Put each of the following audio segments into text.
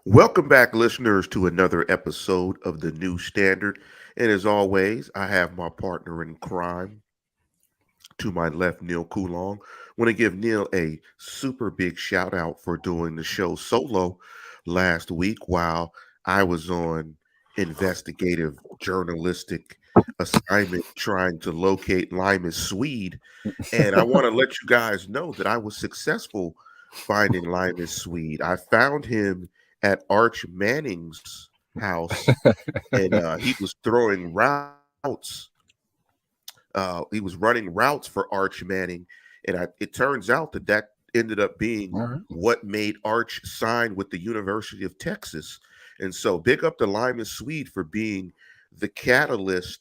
Welcome back, listeners, to another episode of the New Standard. And as always, I have my partner in crime to my left, Neil Coulong. Want to give Neil a super big shout out for doing the show solo last week while I was on investigative journalistic assignment trying to locate Limas Swede. And I want to let you guys know that I was successful finding Limas Swede. I found him at Arch Manning's house, and he was throwing routes. He was running routes for Arch Manning, and it turns out that ended up being All right. what made Arch sign with the University of Texas. And so, big up to Lyman Swede for being the catalyst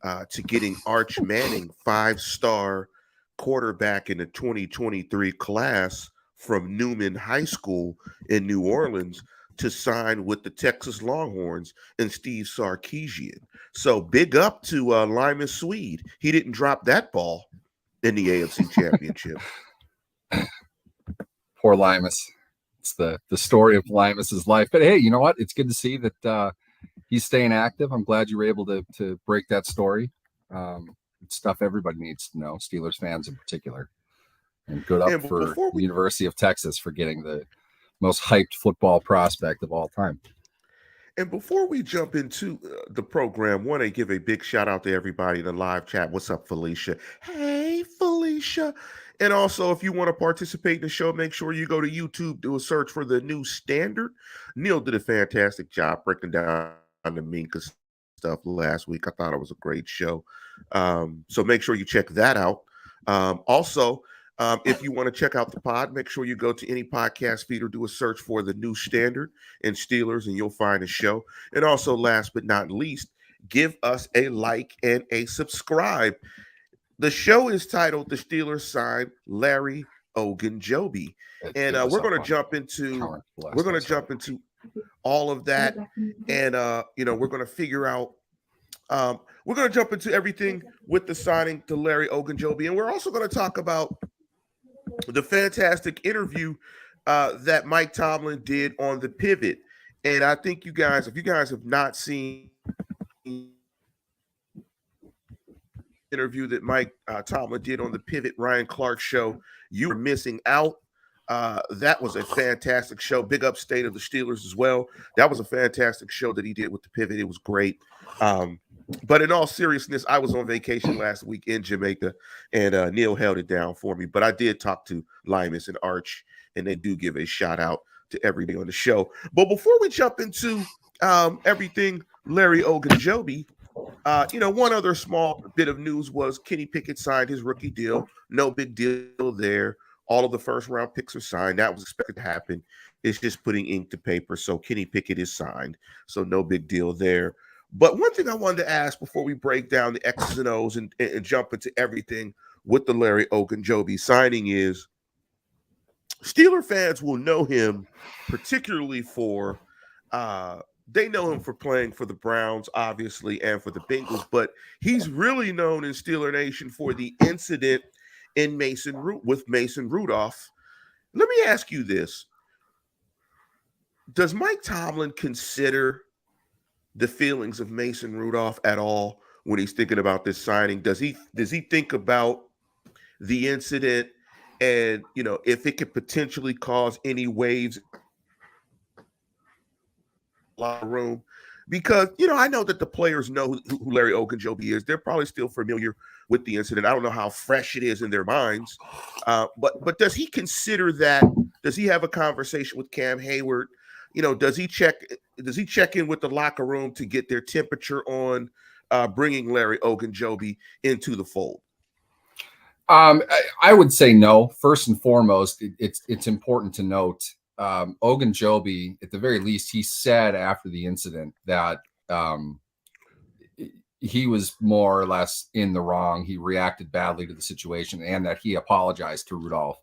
to getting Arch Manning, five-star quarterback in the 2023 class from Newman High School in New Orleans, to sign with the Texas Longhorns and Steve Sarkisian. So big up to Lyman Swede. He didn't drop that ball in the AFC Championship. Poor Limas. It's the story of Limas's life. But hey, you know what? It's good to see that he's staying active. I'm glad you were able to break that story. It's stuff everybody needs to know, Steelers fans in particular. And good up And for before the we University of Texas for getting the most hyped football prospect of all time. And before we jump into the program, want to give a big shout out to everybody in the live chat. What's up, Felicia? Hey, Felicia. And also, if you want to participate in the show, make sure you go to YouTube, do a search for the New Standard. Neil did a fantastic job breaking down the Minka stuff last week. I thought it was a great show. So make sure you check that out. Also, if you want to check out the pod, make sure you go to any podcast feed or do a search for the New Standard and Steelers, and you'll find the show. And also, last but not least, give us a like and a subscribe. The show is titled "The Steelers Signed Larry Ogunjobi," and It was we're up going to on jump into counter the last we're going to episode. jump into all of that, and we're going to figure out. We're going to jump into everything with the signing to Larry Ogunjobi, and we're also going to talk about the fantastic interview that Mike Tomlin did on the pivot. And I think you guys, if you guys have not seen the interview that Mike Tomlin did on the pivot Ryan Clark show, you are missing out. That was a fantastic show. Big up state of the Steelers as well. That was a fantastic show that he did with the pivot. It was great. But in all seriousness, I was on vacation last week in Jamaica, and Neil held it down for me. But I did talk to Limas and Arch, and they do give a shout out to everybody on the show. But before we jump into everything Larry Ogunjobi, one other small bit of news was Kenny Pickett signed his rookie deal. No big deal there. All of the first round picks are signed. That was expected to happen. It's just putting ink to paper. So Kenny Pickett is signed. So no big deal there. But one thing I wanted to ask before we break down the X's and O's and jump into everything with the Larry Ogunjobi signing is Steeler fans will know him particularly for they know him for playing for the Browns, obviously, and for the Bengals, but he's really known in Steeler Nation for the incident in with Mason Rudolph. Let me ask you this. Does Mike Tomlin consider the feelings of Mason Rudolph at all when he's thinking about this signing? Does he think about the incident and if it could potentially cause any waves in the locker room? Because I know that the players know who Larry Ogunjobi is. They're probably still familiar with the incident. I don't know how fresh it is in their minds, but does he consider that? Does he have a conversation with Cam Hayward? Does he check in with the locker room to get their temperature on bringing Larry Ogunjobi into the fold? I would say no. First and foremost, it's important to note Ogunjobi, at the very least, he said after the incident that he was more or less in the wrong. He reacted badly to the situation, and that he apologized to Rudolph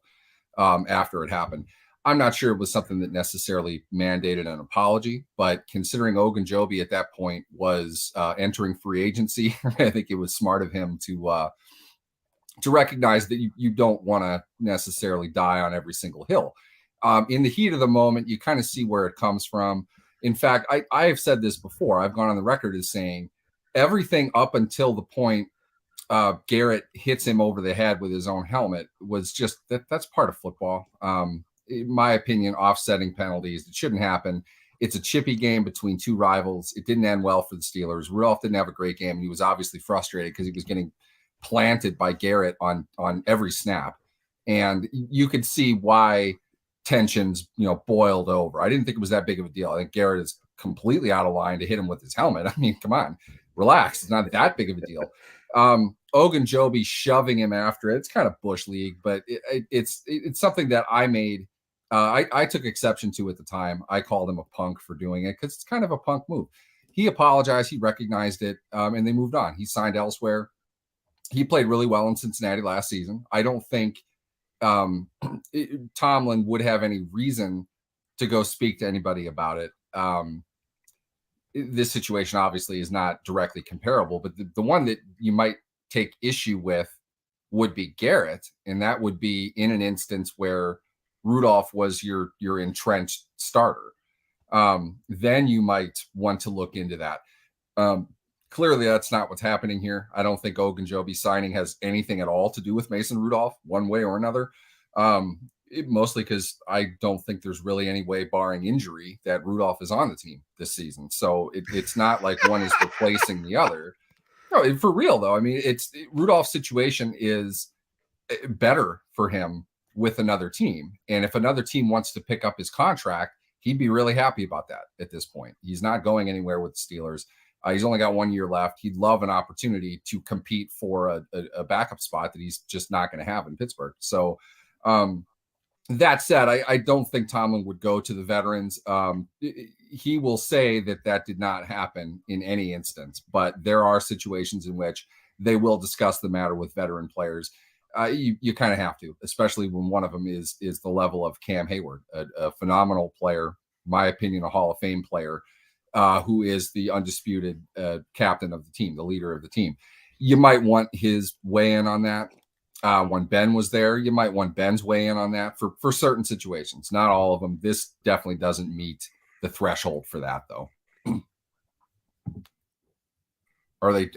after it happened. I'm not sure it was something that necessarily mandated an apology, but considering Ogunjobi at that point was entering free agency, I think it was smart of him to recognize that you don't want to necessarily die on every single hill. In the heat of the moment, you kind of see where it comes from. In fact, I have said this before. I've gone on the record as saying everything up until the point Garrett hits him over the head with his own helmet was just that's part of football. In my opinion, offsetting penalties. It shouldn't happen. It's a chippy game between two rivals. It didn't end well for the Steelers. Rudolph didn't have a great game. He was obviously frustrated because he was getting planted by Garrett on every snap. And you could see why tensions, boiled over. I didn't think it was that big of a deal. I think Garrett is completely out of line to hit him with his helmet. I mean, come on, relax. It's not that big of a deal. Ogunjobi shoving him after it. It's kind of bush league, but it's something that I made. I took exception to at the time. I called him a punk for doing it because it's kind of a punk move. He apologized. He recognized it, and they moved on. He signed elsewhere. He played really well in Cincinnati last season. I don't think Tomlin would have any reason to go speak to anybody about it. This situation obviously is not directly comparable, but the one that you might take issue with would be Garrett, and that would be in an instance where Rudolph was your entrenched starter. Then you might want to look into that. Clearly, that's not what's happening here. I don't think Ogunjobi signing has anything at all to do with Mason Rudolph, one way or another. Mostly because I don't think there's really any way, barring injury, that Rudolph is on the team this season. So it's not like one is replacing the other. No, for real though. I mean, Rudolph's situation is better for him with another team. And if another team wants to pick up his contract, he'd be really happy about that at this point. He's not going anywhere with the Steelers. He's only got 1 year left. He'd love an opportunity to compete for a backup spot that he's just not going to have in Pittsburgh. So that said, I don't think Tomlin would go to the veterans. He will say that did not happen in any instance, but there are situations in which they will discuss the matter with veteran players. You kind of have to, especially when one of them is the level of Cam Hayward, a phenomenal player, in my opinion, a Hall of Fame player, who is the undisputed captain of the team, the leader of the team. You might want his weigh in on that. When Ben was there, you might want Ben's weigh in on that for certain situations. Not all of them. This definitely doesn't meet the threshold for that, though. Are they,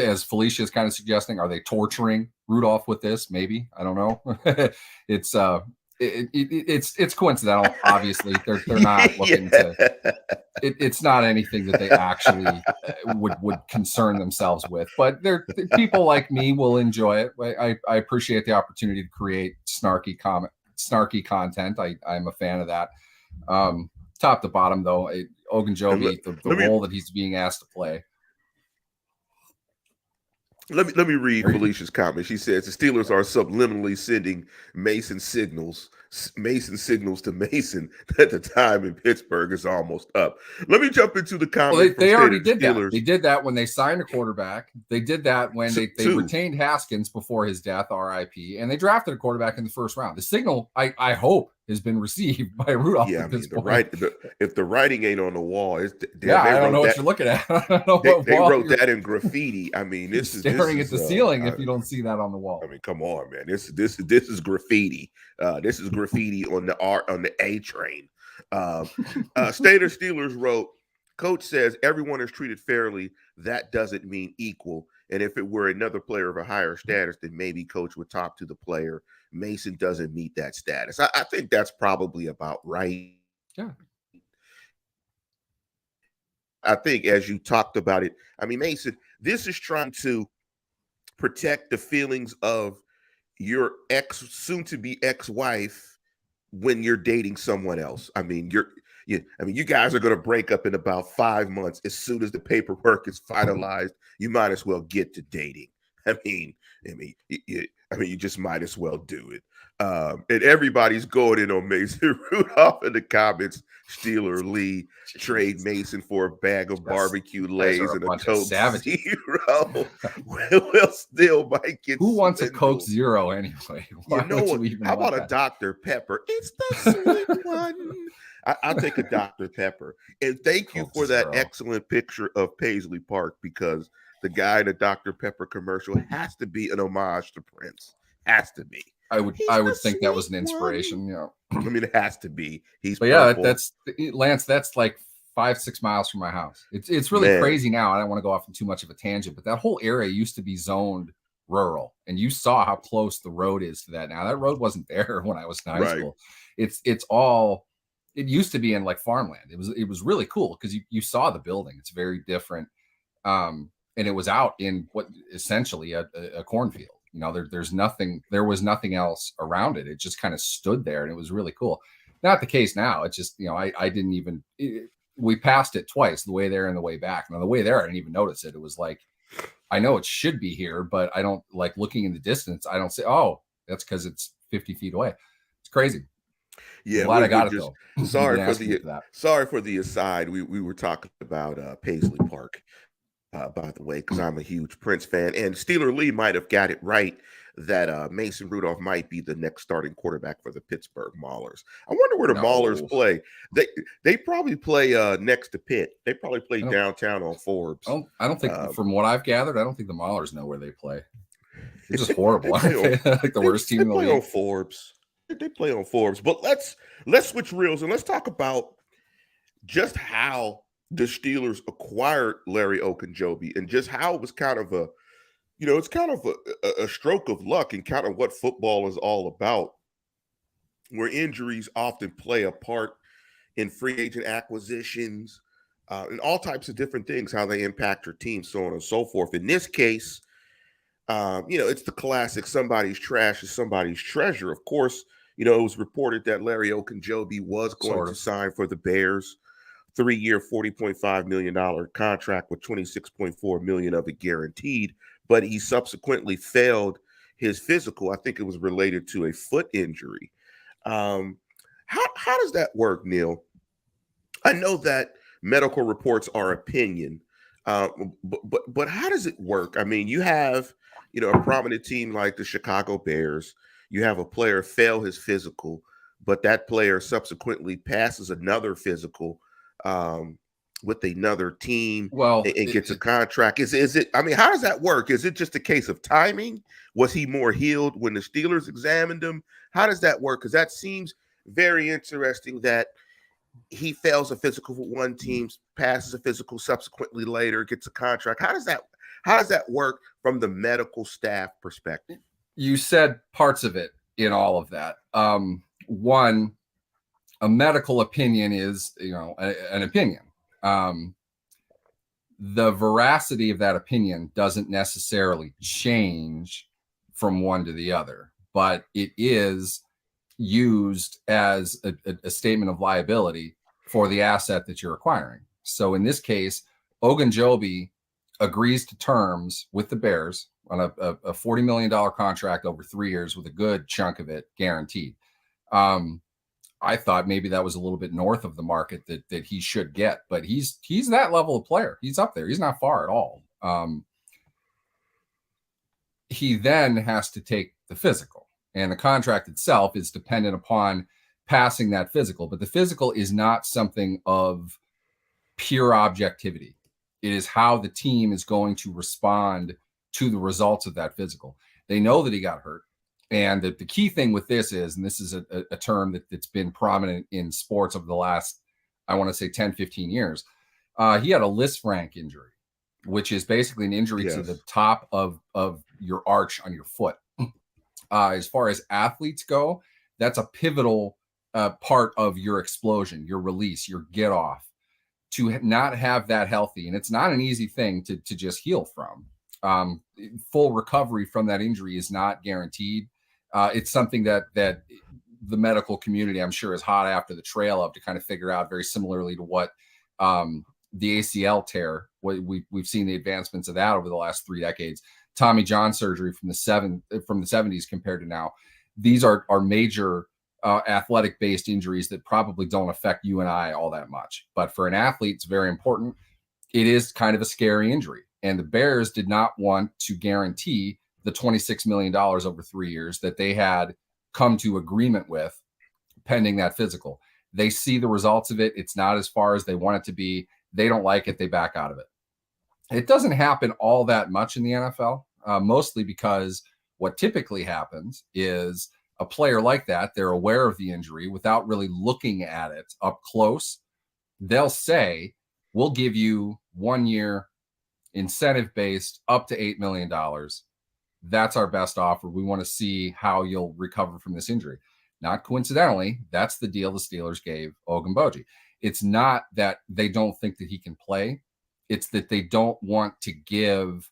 as Felicia is kind of suggesting, are they torturing Rudolph with this? Maybe. I don't know. It's coincidental. Obviously, they're not looking to. It's not anything that they actually would concern themselves with. But people like me will enjoy it. I appreciate the opportunity to create snarky content. I'm a fan of that. Top to bottom, though, Ogunjobi, the role that he's being asked to play. Let me read Felicia's comment. She says the Steelers are subliminally sending Mason signals to Mason that the time in Pittsburgh is almost up. Let me jump into the comment. Well, they already did that. They did that when they signed a quarterback. They did that when they retained Haskins before his death, RIP, and they drafted a quarterback in the first round. The signal, I hope, has been received by Rudolph. Yeah, I mean, if the writing ain't on the wall, I don't know what you're looking at. I don't know they wrote that in graffiti. I mean, this is staring at the ceiling if you don't see that on the wall. I mean, come on, man. This is graffiti. This is graffiti on the A train. Stater Steelers wrote, Coach says everyone is treated fairly. That doesn't mean equal. And if it were another player of a higher status, then maybe Coach would talk to the player. Mason doesn't meet that status. I think that's probably about right. Yeah. I think as you talked about it, I mean, Mason, this is trying to protect the feelings of your soon-to-be ex-wife when you're dating someone else. I mean, you guys are going to break up in about 5 months. As soon as the paperwork is finalized, you might as well get to dating. You just might as well do it. And everybody's going in on Mason Rudolph in the comments. Steeler Lee trade Mason for a bag of barbecue lays and a Coke Zero. Well, still might get. Who wants a Coke Zero anyway? How about a Dr. Pepper? It's the sweet one. I'll take a Dr. Pepper. And thank you for that excellent picture of Paisley Park, because the guy in the Dr. Pepper commercial has to be an homage to Prince. Has to be. He's I the would think that was sweet an inspiration. one. You know, I mean, it has to be. He's but yeah, purple. that's Lance. That's like 5-6 miles from my house. It's really Man. crazy now. I don't want to go off on too much of a tangent, but that whole area used to be zoned rural, and you saw how close the road is to that now. That road wasn't there when I was in high Right. school. It's all, it used to be in like farmland. It was really cool because you saw the building. It's very different. And it was out in what essentially a cornfield. You know, there was nothing else around it. It just kind of stood there, and it was really cool. Not the case now. It's just, you know, I didn't even, we passed it twice, the way there and the way back. And on the way there, I didn't even notice it. It was like, I know it should be here, but I don't, like, looking in the distance, I don't say, oh, that's because it's 50 feet away. It's crazy. Yeah, I'm glad I got it just though. sorry for the aside. We were talking about Paisley Park, by the way, because I'm a huge Prince fan, and Steeler Lee might have got it right that Mason Rudolph might be the next starting quarterback for the Pittsburgh Maulers. I wonder where the Maulers No, play. They probably play next to Pitt. They probably play downtown on Forbes. I don't think, from what I've gathered, I don't think the Maulers know where they play. They're just horrible. They play on, like the worst team in the play league. on Forbes. They play on Forbes. But let's switch reels and let's talk about just how the Steelers acquired Larry Ogunjobi and just how it was kind of it's kind of a stroke of luck and kind of what football is all about, where injuries often play a part in free agent acquisitions and all types of different things, how they impact your team, so on and so forth. In this case, it's the classic somebody's trash is somebody's treasure. Of course, it was reported that Larry Ogunjobi was going to sign for the Bears, 3-year, $40.5 million contract with $26.4 million of it guaranteed, but he subsequently failed his physical. I think it was related to a foot injury. How does that work, Neil? I know that medical reports are opinion, but how does it work? I mean, you have a prominent team like the Chicago Bears. You have a player fail his physical, but that player subsequently passes another physical with another team and gets a contract. Is it? I mean, how does that work? Is it just a case of timing? Was he more healed when the Steelers examined him? How does that work? Because that seems very interesting that he fails a physical for one team, passes a physical subsequently later, gets a contract. How does that work from the medical staff perspective? You said parts of it in all of that. One, a medical opinion is, an opinion. The veracity of that opinion doesn't necessarily change from one to the other, but it is used as a statement of liability for the asset that you're acquiring. So in this case, Ogunjobi agrees to terms with the Bears on a $40 million contract over 3 years with a good chunk of it guaranteed. I thought maybe that was a little bit north of the market that he should get, but he's that level of player. He's up there. He's not far at all. He then has to take the physical, and the contract itself is dependent upon passing that physical, but the physical is not something of pure objectivity. It is how the team is going to respond to the results of that physical. They know that he got hurt. And the key thing with this is, and this is a term that's been prominent in sports over the last, I want to say 10, 15 years. He had a Lisfranc injury, which is basically an injury to the top of your arch on your foot. As far as athletes go, that's a pivotal part of your explosion, your release, your get off. To not have that healthy, and it's not an easy thing to just heal from. Full recovery from that injury is not guaranteed. It's something that the medical community, I'm sure, is hot after the trail of to kind of figure out, very similarly to what the ACL tear. We've seen the advancements of that over the last 3 decades. Tommy John surgery from the 70s compared to now. These are major athletic-based injuries that probably don't affect you and I all that much. But for an athlete, it's very important. It is kind of a scary injury. And the Bears did not want to guarantee the $26 million over 3 years that they had come to agreement with pending that physical. They see the results of it. It's not as far as they want it to be. They don't like it. They back out of it. It doesn't happen all that much in the NFL, mostly because what typically happens is a player like that, they're aware of the injury without really looking at it up close. They'll say, we'll give you 1 year incentive based up to $8 million. That's our best offer. We want to see how you'll recover from this injury. Not coincidentally, that's the deal the Steelers gave Ogunjobi. It's not that they don't think that he can play. It's that they don't want to give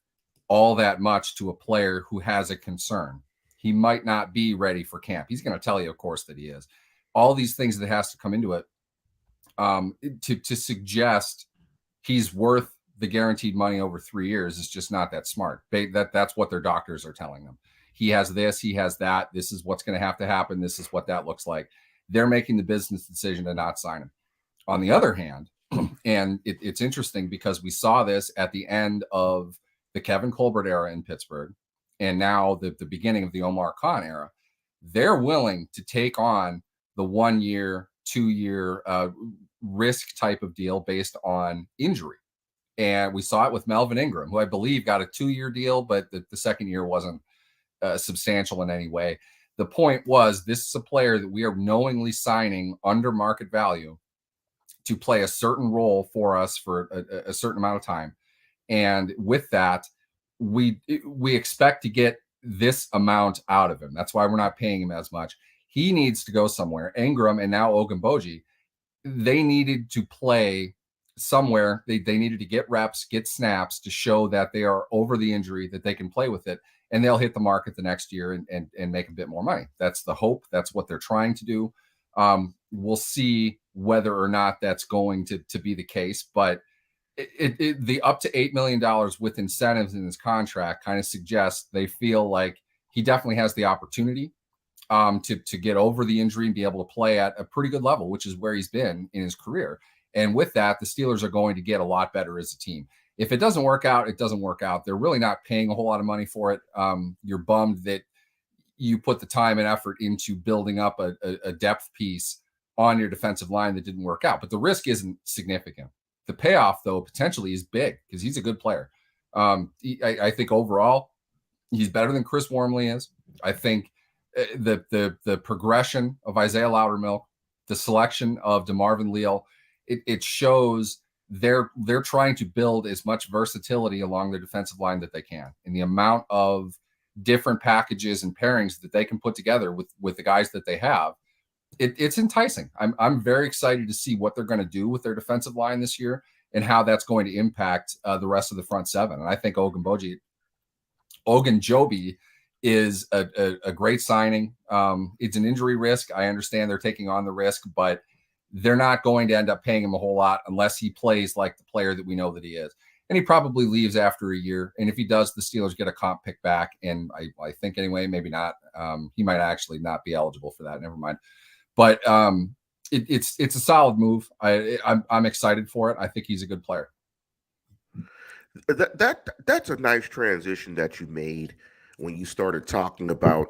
all that much to a player who has a concern. He might not be ready for camp. He's going to tell you, of course, that he is. All these things that has to come into it to suggest he's worth the guaranteed money over 3 years is just not that smart. That's what their doctors are telling them. He has this, he has that. This is what's going to happen. This is what that looks like. They're making the business decision to not sign him. On the other hand, and it's interesting because we saw this at the end of the Kevin Colbert era in Pittsburgh, and now the beginning of the Omar Khan era. They're willing to take on the 1 year, 2 year risk type of deal based on injury. And we saw it with Melvin Ingram, who I believe got a 2 year deal, but the second year wasn't substantial in any way. The point was, this is a player that we are knowingly signing under market value to play a certain role for us for a certain amount of time. And with that, we expect to get this amount out of him. That's why we're not paying him as much. He needs to go somewhere. Ingram and now Ogunjobi, they needed to play somewhere. They needed to get reps, get snaps to show that they are over the injury, that they can play with it, and they'll hit the market the next year and make a bit more money. That's the hope. That's what they're trying to do. We'll see whether or not that's going to be the case, but the up to $8 million with incentives in his contract kind of suggests they feel like he definitely has the opportunity to get over the injury and be able to play at a pretty good level, which is where he's been in his career. And with that, the Steelers are going to get a lot better as a team. If it doesn't work out, it doesn't work out. They're really not paying a whole lot of money for it. You're bummed that you put the time and effort into building up a depth piece on your defensive line that didn't work out. But the risk isn't significant. The payoff, though, potentially is big because he's a good player. I think overall, he's better than Chris Wormley is. I think the progression of Isaiah Loudermilk, the selection of DeMarvin Leal, it shows they're trying to build as much versatility along their defensive line that they can. And the amount of different packages and pairings that they can put together with the guys that they have, it's enticing. I'm very excited to see what they're going to do with their defensive line this year and how that's going to impact the rest of the front seven. And I think Ogunjobi is a great signing. It's an injury risk. I understand they're taking on the risk, but they're not going to end up paying him a whole lot unless he plays like the player that we know that he is. And he probably leaves after a year. And if he does, the Steelers get a comp pick back. And I think anyway, maybe not. He might actually not be eligible for that. Never mind. But it's a solid move. I'm excited for it. I think he's a good player. That's a nice transition that you made when you started talking about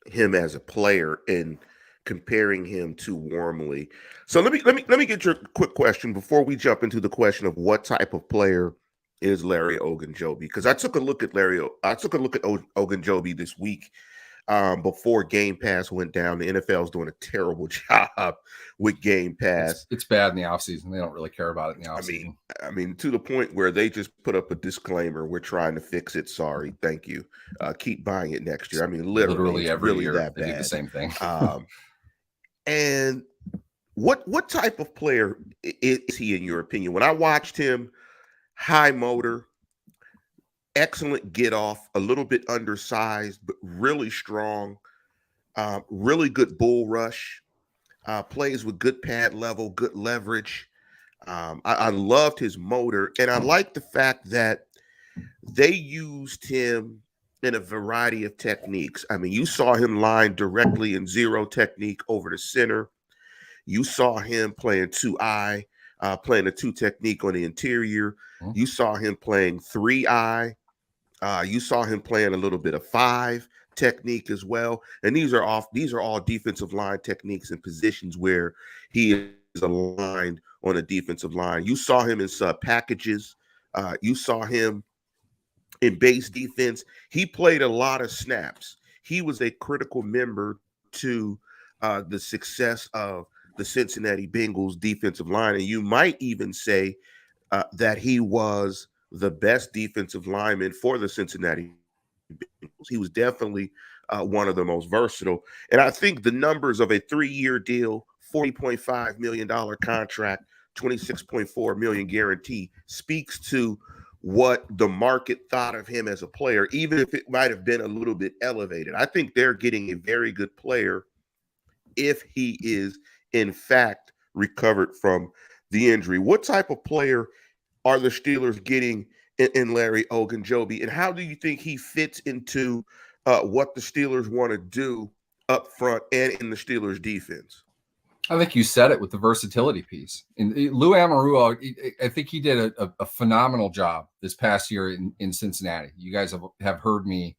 him as a player and comparing him to Wormley. So let me get your quick question before we jump into the question of what type of player is Larry Ogunjobi, because I took a look at Ogunjobi this week before Game Pass went down. The NFL is doing a terrible job with Game Pass. It's bad in the offseason. They don't really care about it in the offseason. I mean, to the point where they just put up a disclaimer: "We're trying to fix it. Sorry, thank you. Keep buying it next year." I mean, literally every really year that they bad. do the same thing. And what type of player is he in your opinion? When I watched him, high motor, excellent get off, a little bit undersized, but really strong, really good bull rush, plays with good pad level, good leverage. I loved his motor, and I like the fact that they used him in a variety of techniques. I mean, you saw him line directly in zero technique over the center. You saw him playing 2-eye, playing a 2 technique on the interior. You saw him playing 3-eye. You saw him playing a little bit of 5 technique as well. And these are all defensive line techniques and positions where he is aligned on a defensive line. You saw him in sub packages. You saw him in base defense. He played a lot of snaps. He was a critical member to the success of the Cincinnati Bengals defensive line, and you might even say that he was the best defensive lineman for the Cincinnati Bengals. He was definitely one of the most versatile. And I think the numbers of a 3-year deal, $40.5 million contract, $26.4 million guarantee speaks to what the market thought of him as a player, even if it might have been a little bit elevated. I think they're getting a very good player if he is, in fact, recovered from the injury. What type of player are the Steelers getting in Larry Ogunjobi, and how do you think he fits into what the Steelers want to do up front and in the Steelers defense? I think you said it with the versatility piece. And Lou Anarumo, I think he did a phenomenal job this past year in Cincinnati. You guys have heard me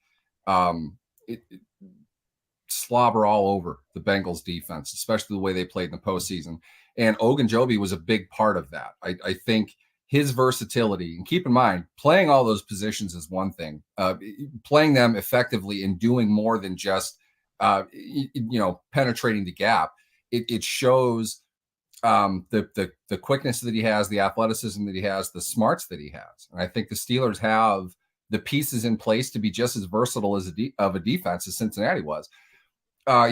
slobber all over the Bengals defense, especially the way they played in the postseason. And Ogunjobi was a big part of that. I think his versatility, and keep in mind, playing all those positions is one thing. Playing them effectively and doing more than just penetrating the gap. It shows the quickness that he has, the athleticism that he has, the smarts that he has. And I think the Steelers have the pieces in place to be just as versatile as of a defense as Cincinnati was.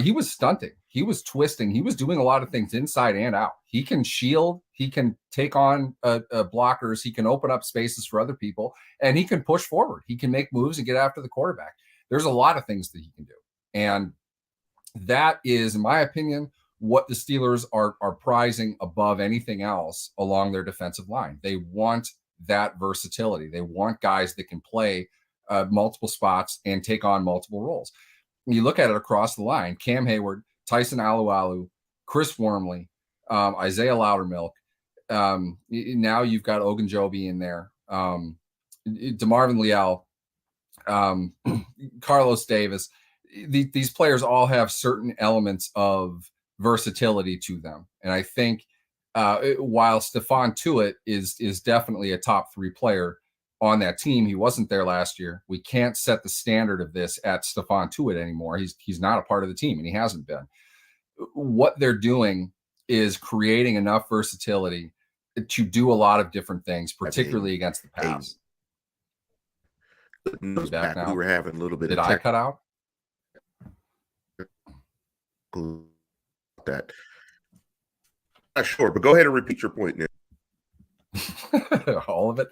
He was stunting. He was twisting. He was doing a lot of things inside and out. He can shield. He can take on blockers. He can open up spaces for other people, and he can push forward. He can make moves and get after the quarterback. There's a lot of things that he can do. And that is, in my opinion, what the Steelers are prizing above anything else along their defensive line. They want that versatility. They want guys that can play multiple spots and take on multiple roles. When you look at it across the line, Cam Hayward, Tyson Alualu, Chris Wormley, Isaiah Loudermilk. Now you've got Ogunjobi in there, DeMarvin Leal, Carlos Davis. These players all have certain elements of versatility to them. And I think while Stephon Tuitt is definitely a top 3 player on that team, he wasn't there last year. We can't set the standard of this at Stephon Tuitt anymore. He's not a part of the team, and he hasn't been. What they're doing is creating enough versatility to do a lot of different things, particularly against the pass. We were having a little bit Did of I cut out? That. Not sure, but go ahead and repeat your point now. All of it.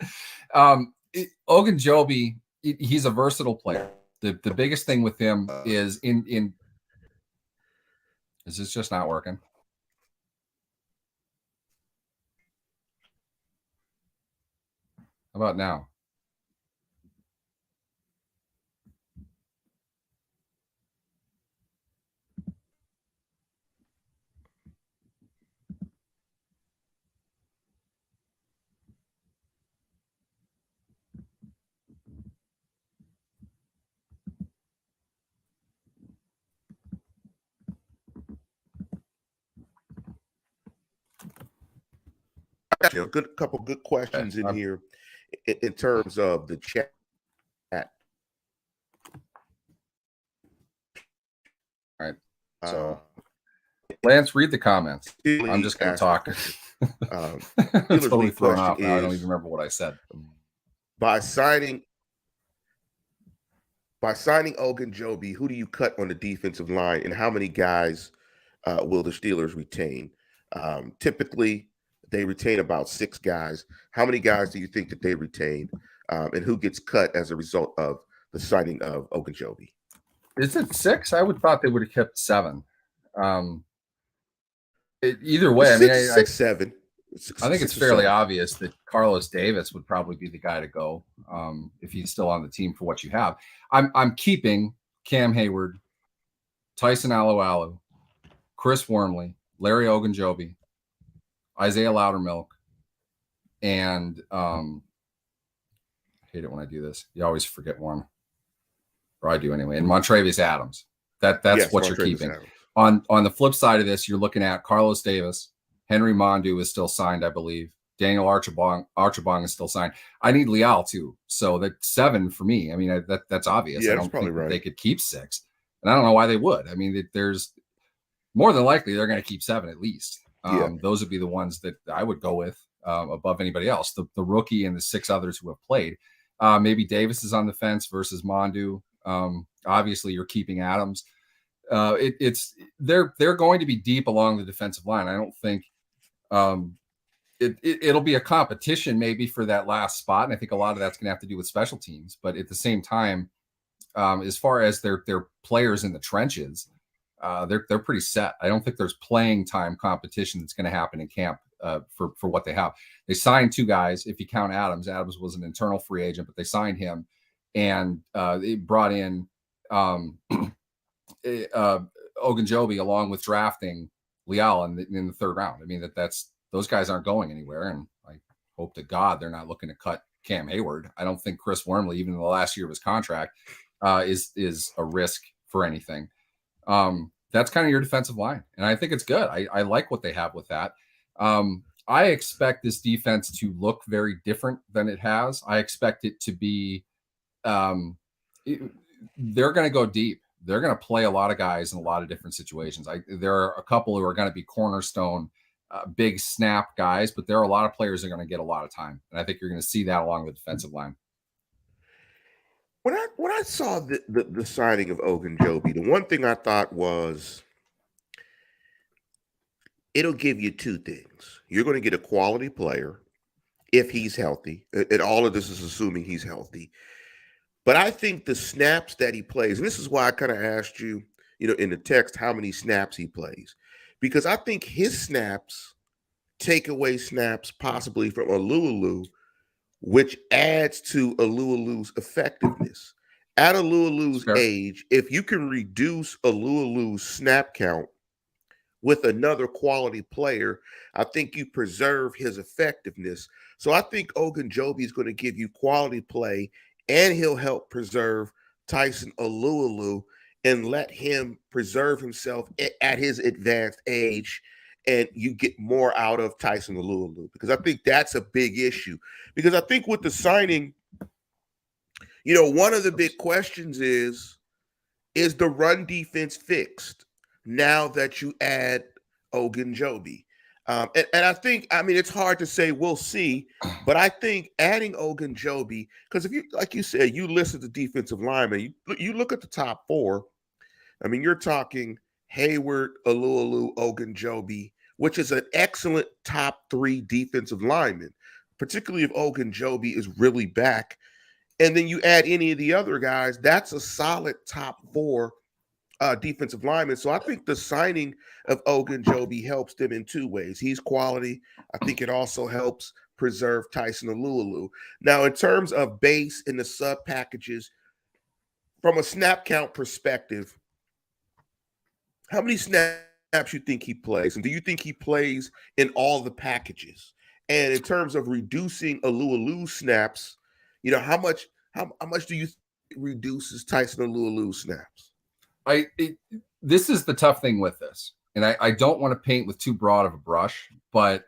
Ogunjobi, he's a versatile player. The biggest thing with him is in is this just not working? How about now? A couple good questions in here in terms of the chat. All right. So, Lance, read the comments. I'm just going to talk. Totally thrown off now. I don't even remember what I said. By signing Ogunjobi, who do you cut on the defensive line, and how many guys will the Steelers retain? Typically, they retain about 6 guys. How many guys do you think that they retain, and who gets cut as a result of the signing of Ogunjobi? Is it 6? I would thought they would have kept 7. Either way, 7. I think it's fairly obvious that Carlos Davis would probably be the guy to go if he's still on the team for what you have. I'm keeping Cam Hayward, Tyson Alualu, Chris Wormley, Larry Ogunjobi, Isaiah Loudermilk, and I hate it when I do this. You always forget one, or I do anyway. And Montravius Adams. That's what you're keeping. On the flip side of this, you're looking at Carlos Davis, Henry Mondu is still signed, I believe. Daniel Archibong is still signed. I need Leal too, so that's 7 for me. I mean, that's obvious. Yeah, I that's don't probably think right. they could keep 6, and I don't know why they would. I mean, there's more than likely they're going to keep 7 at least. Yeah. Those would be the ones that I would go with above anybody else. The rookie and the 6 others who have played. Maybe Davis is on the fence versus Mondu. Obviously, you're keeping Adams. They're going to be deep along the defensive line. I don't think it'll be a competition maybe for that last spot, and I think a lot of that's going to have to do with special teams. But at the same time, as far as their players in the trenches, they're pretty set. I don't think there's playing time competition that's going to happen in camp for what they have. They signed 2 guys. If you count Adams, Adams was an internal free agent, but they signed him, and they brought in Ogunjobi along with drafting Leal in the 3rd round. I mean, that's those guys aren't going anywhere, and I hope to God they're not looking to cut Cam Hayward. I don't think Chris Wormley, even in the last year of his contract, is a risk for anything. That's kind of your defensive line, and I think it's good. I like what they have with that. I expect this defense to look very different than it has. I expect it to be they're going to go deep. They're going to play a lot of guys in a lot of different situations. There are a couple who are going to be cornerstone, big snap guys, but there are a lot of players that are going to get a lot of time, and I think you're going to see that along the defensive line. When I saw the signing of Ogunjobi, the one thing I thought was it'll give you 2 things. You're going to get a quality player if he's healthy, and all of this is assuming he's healthy. But I think the snaps that he plays, and this is why I kind of asked you, in the text, how many snaps he plays, because I think his snaps take away snaps possibly from Alualu, which adds to Alualu's effectiveness. At Alualu's age, if you can reduce Alualu's snap count with another quality player, I think you preserve his effectiveness. So I think Ogunjobi is going to give you quality play, and he'll help preserve Tyson Alualu and let him preserve himself at his advanced age, and you get more out of Tyson Alualu, because I think that's a big issue. Because I think with the signing, one of the big questions is the run defense fixed now that you add Ogunjobi? And I think, it's hard to say, we'll see, but I think adding Ogunjobi, because if you, like you said, you listen to defensive linemen, you look at the top 4, you're talking Hayward, Alualu, Ogunjobi, which is an excellent top 3 defensive lineman, particularly if Ogunjobi is really back. And then you add any of the other guys, that's a solid top 4 defensive lineman. So I think the signing of Ogunjobi helps them in 2 ways. He's quality. I think it also helps preserve Tyson Alualu. Now, in terms of base and the sub packages, from a snap count perspective, how many snaps you think he plays? And do you think he plays in all the packages? And in terms of reducing Alualu snaps, how much do you think it reduces Tyson Alualu snaps? This is the tough thing with this, and I don't want to paint with too broad of a brush, but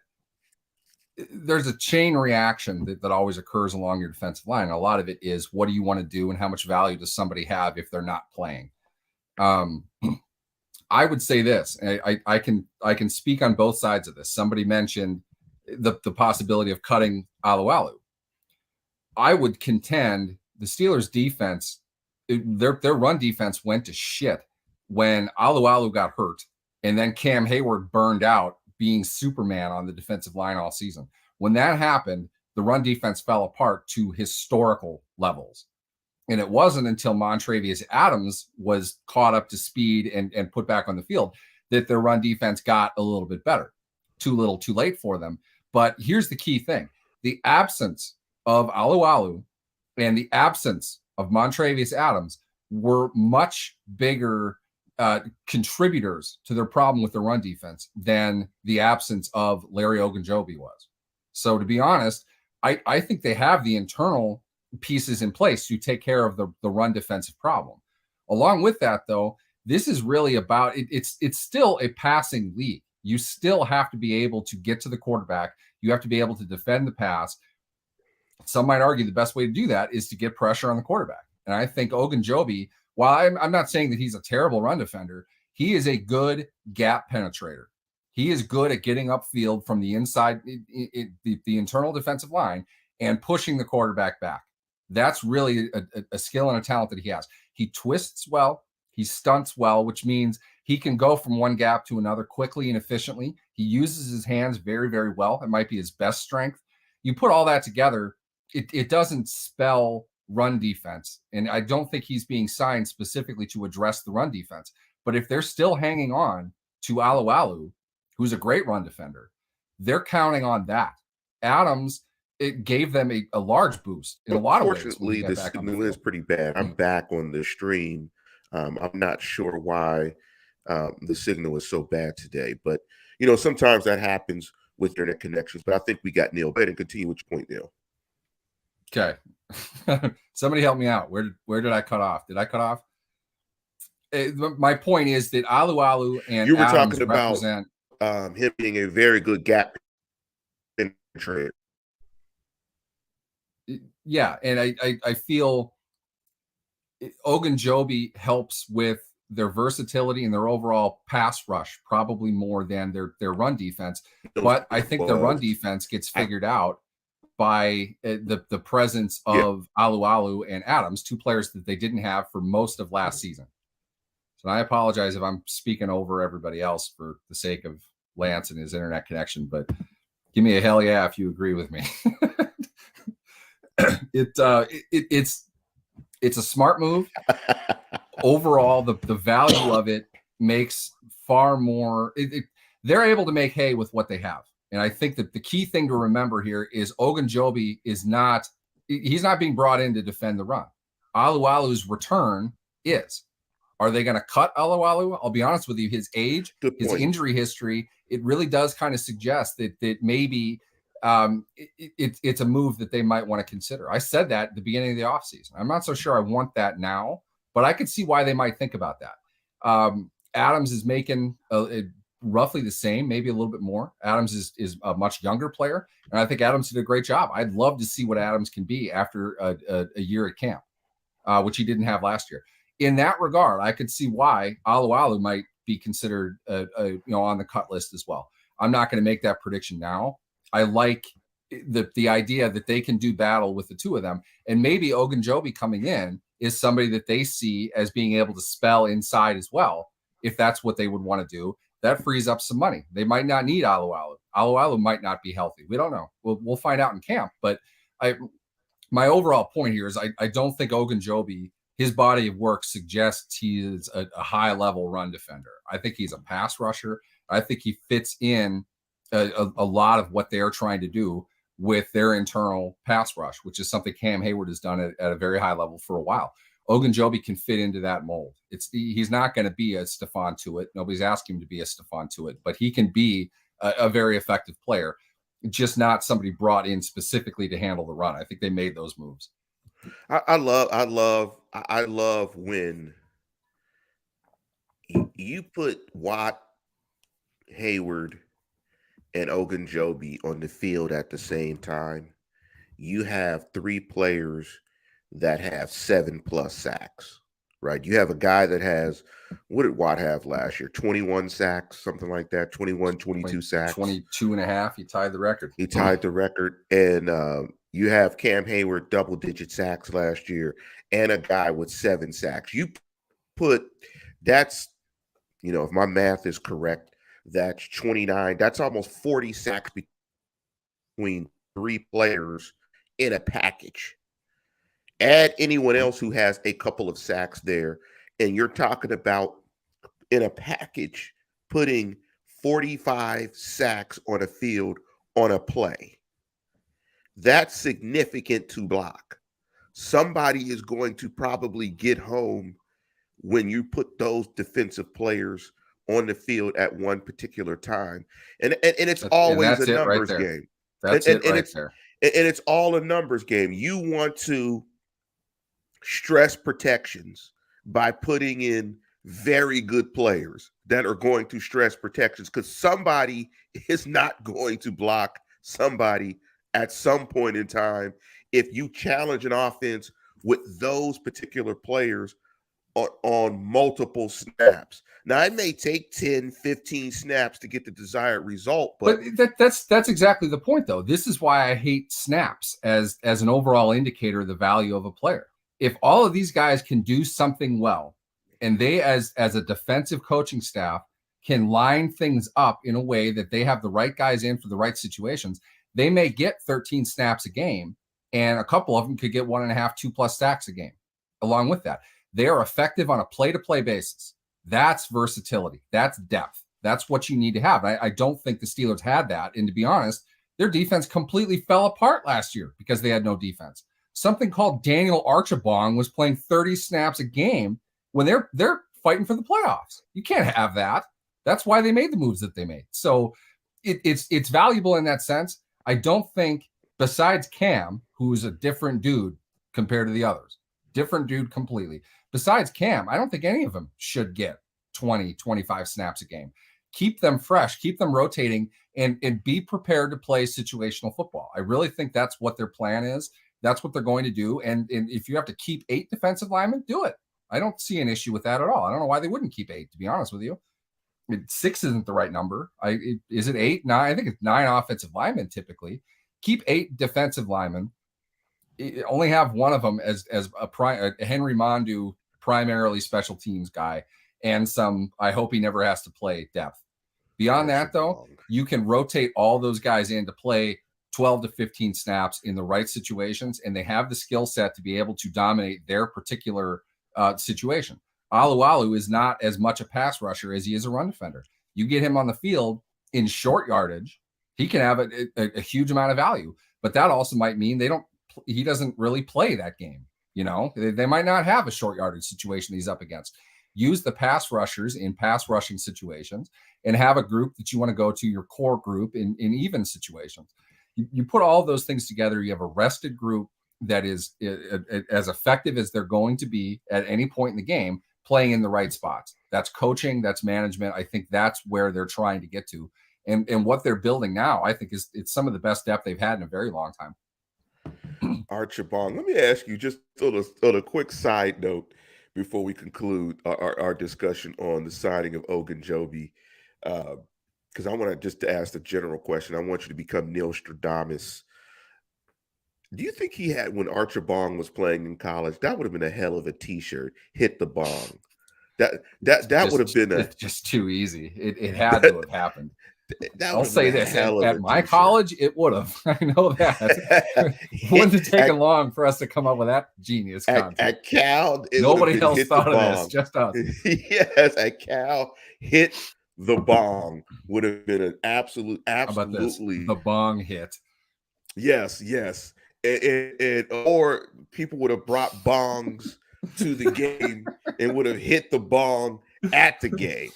there's a chain reaction that always occurs along your defensive line. And a lot of it is, what do you want to do and how much value does somebody have if they're not playing? I would say this, and I can speak on both sides of this. Somebody mentioned the possibility of cutting Alualu. I would contend the Steelers' defense, their run defense went to shit when Alualu got hurt, and then Cam Hayward burned out being Superman on the defensive line all season. When that happened, the run defense fell apart to historical levels. And it wasn't until Montravius Adams was caught up to speed and put back on the field that their run defense got a little bit better. Too little, too late for them. But here's the key thing. The absence of Alualu and the absence of Montravius Adams were much bigger contributors to their problem with the run defense than the absence of Larry Ogunjobi was. So to be honest, I think they have the internal pieces in place to take care of the run defensive problem. Along with that, though, this is really about it's still a passing league. You still have to be able to get to the quarterback. You have to be able to defend the pass. Some might argue the best way to do that is to get pressure on the quarterback. And I think Ogunjobi, while I'm not saying that he's a terrible run defender, He is a good gap penetrator. He is good at getting upfield from the inside, the internal defensive line, and pushing the quarterback back. That's really a skill and a talent that he has. He twists well. He stunts well, which means he can go from one gap to another quickly and efficiently. He uses his hands very, very well. It might be his best strength. You put all that together, it doesn't spell run defense. And I don't think he's being signed specifically to address the run defense. But if they're still hanging on to Alu, who's a great run defender, they're counting on that. Adams, it gave them a large boost in a lot of ways. Unfortunately, the signal is pretty bad. I'm back on the stream. I'm not sure why the signal is so bad today, but sometimes that happens with internet connections. But I think we got Neil. Go ahead and continue with your point, Neil. Okay, somebody help me out. Where did I cut off? Did I cut off? My point is that Alu and you were Adams talking about him being a very good gap penetrator. Yeah, and I feel Ogunjobi helps with their versatility and their overall pass rush probably more than their run defense. But I think the run defense gets figured out by the presence of Alu and Adams, two players that they didn't have for most of last season. So I apologize if I'm speaking over everybody else for the sake of Lance and his internet connection, but give me a hell yeah if you agree with me. It's a smart move. Overall, the value of it makes far more. They're able to make hay with what they have. And I think that the key thing to remember here is Ogunjobi he's not being brought in to defend the run. Alu's return is. Are they going to cut Alu? I'll be honest with you. His age, his injury history, it really does kind of suggest that maybe it's a move that they might want to consider. I said that at the beginning of the offseason. I'm not so sure I want that now, but I could see why they might think about that. Adams is making roughly the same, maybe a little bit more. Adams is a much younger player, and I think Adams did a great job. I'd love to see what Adams can be after a year at camp, which he didn't have last year. In that regard, I could see why Alu might be considered on the cut list as well. I'm not going to make that prediction now. I like the idea that they can do battle with the two of them, and maybe Ogunjobi coming in is somebody that they see as being able to spell inside as well. If that's what they would want to do, that frees up some money. They might not need Alu. Alu might not be healthy. We don't know. We'll find out in camp. But my overall point here is I don't think Ogunjobi, his body of work suggests he is a high-level run defender. I think he's a pass rusher. I think he fits in a lot of what they're trying to do with their internal pass rush, which is something Cam Hayward has done at a very high level for a while. Ogunjobi can fit into that mold. He's not going to be a Stephon Tuitt. Nobody's asking him to be a Stephon Tuitt, but he can be a very effective player, just not somebody brought in specifically to handle the run. I think they made those moves. I love when you put Watt, Hayward, and Ogunjobi on the field at the same time. You have three players that have 7+ sacks, right? You have a guy that has, what did Watt have last year? 21 sacks, something like that. 21, 22 sacks. 22 and a half. He tied the record. And you have Cam Hayward, double-digit sacks last year, and a guy with 7 sacks. You put, that's, if my math is correct, that's 29. That's almost 40 sacks between three players in a package. Add anyone else who has a couple of sacks there, and you're talking about in a package putting 45 sacks on a field on a play. That's significant to block. Somebody is going to probably get home when you put those defensive players on the field at one particular time. And it's always a numbers game. That's it right there. And it's all a numbers game. You want to stress protections by putting in very good players that are going to stress protections, because somebody is not going to block somebody at some point in time. If you challenge an offense with those particular players on multiple snaps. Now, it may take 10, 15 snaps to get the desired result, but that's exactly the point, though. This is why I hate snaps as an overall indicator of the value of a player. If all of these guys can do something well, and they as a defensive coaching staff can line things up in a way that they have the right guys in for the right situations, they may get 13 snaps a game, and a couple of them could get 1.5, 2+ sacks a game. Along with that, they are effective on a play-to-play basis. That's versatility. That's depth. That's what you need to have. I don't think the Steelers had that. And to be honest, their defense completely fell apart last year because they had no defense. Something called Daniel Archibong was playing 30 snaps a game when they're fighting for the playoffs. You can't have that. That's why they made the moves that they made. So it's valuable in that sense. I don't think, besides Cam, who's a different dude compared to the others, different dude completely. Besides Cam, I don't think any of them should get 20, 25 snaps a game. Keep them fresh, keep them rotating, and be prepared to play situational football. I really think that's what their plan is. That's what they're going to do. And if you have to keep 8 defensive linemen, do it. I don't see an issue with that at all. I don't know why they wouldn't keep 8, to be honest with you. 6 isn't the right number. Is it 8? 9? I think it's 9 offensive linemen typically. Keep 8 defensive linemen. Only have one of them as a Henry Mondu, primarily special teams guy, and some, I hope he never has to play, depth. Beyond that, though, you can rotate all those guys in to play 12 to 15 snaps in the right situations, and they have the skill set to be able to dominate their particular situation. Alu is not as much a pass rusher as he is a run defender. You get him on the field in short yardage, he can have a huge amount of value, but that also might mean he doesn't really play that game. You know, they might not have a short yardage situation he's up against. Use the pass rushers in pass rushing situations and have a group that you want to go to, your core group in even situations. You put all those things together, you have a rested group that is as effective as they're going to be at any point in the game, playing in the right spots. That's coaching, that's management. I think that's where they're trying to get to. And what they're building now, I think it's some of the best depth they've had in a very long time. Archibong, let me ask you just on a quick side note before we conclude our discussion on the signing of Ogunjobi, because I want to just ask the general question. I want you to become Neil Stradamus. Do you think he had, when Archibong was playing in college, that would have been a hell of a T-shirt? Hit the bong. That would have been it's just too easy. It had to have happened. I'll say this: at my college, it would have. I know that. Wouldn't have taken long for us to come up with that genius concept. At Cal, nobody else thought of this, just us. Yes, at Cal, hit the bong would have been an absolutely. The bong hit. Yes. Or people would have brought bongs to the game and would have hit the bong at the game.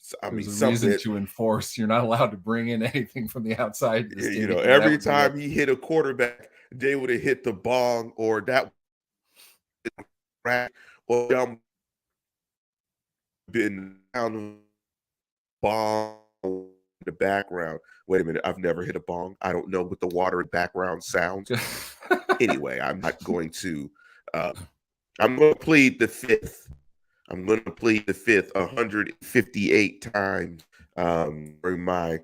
So, There's a reason to enforce. You're not allowed to bring in anything from the outside. You know, every time he hit a quarterback, they would have hit the bong or that or been down bong in the background. Wait a minute, I've never hit a bong. I don't know what the water in background sounds. Anyway, I'm not going to. I'm going to plead the fifth. 158 times during my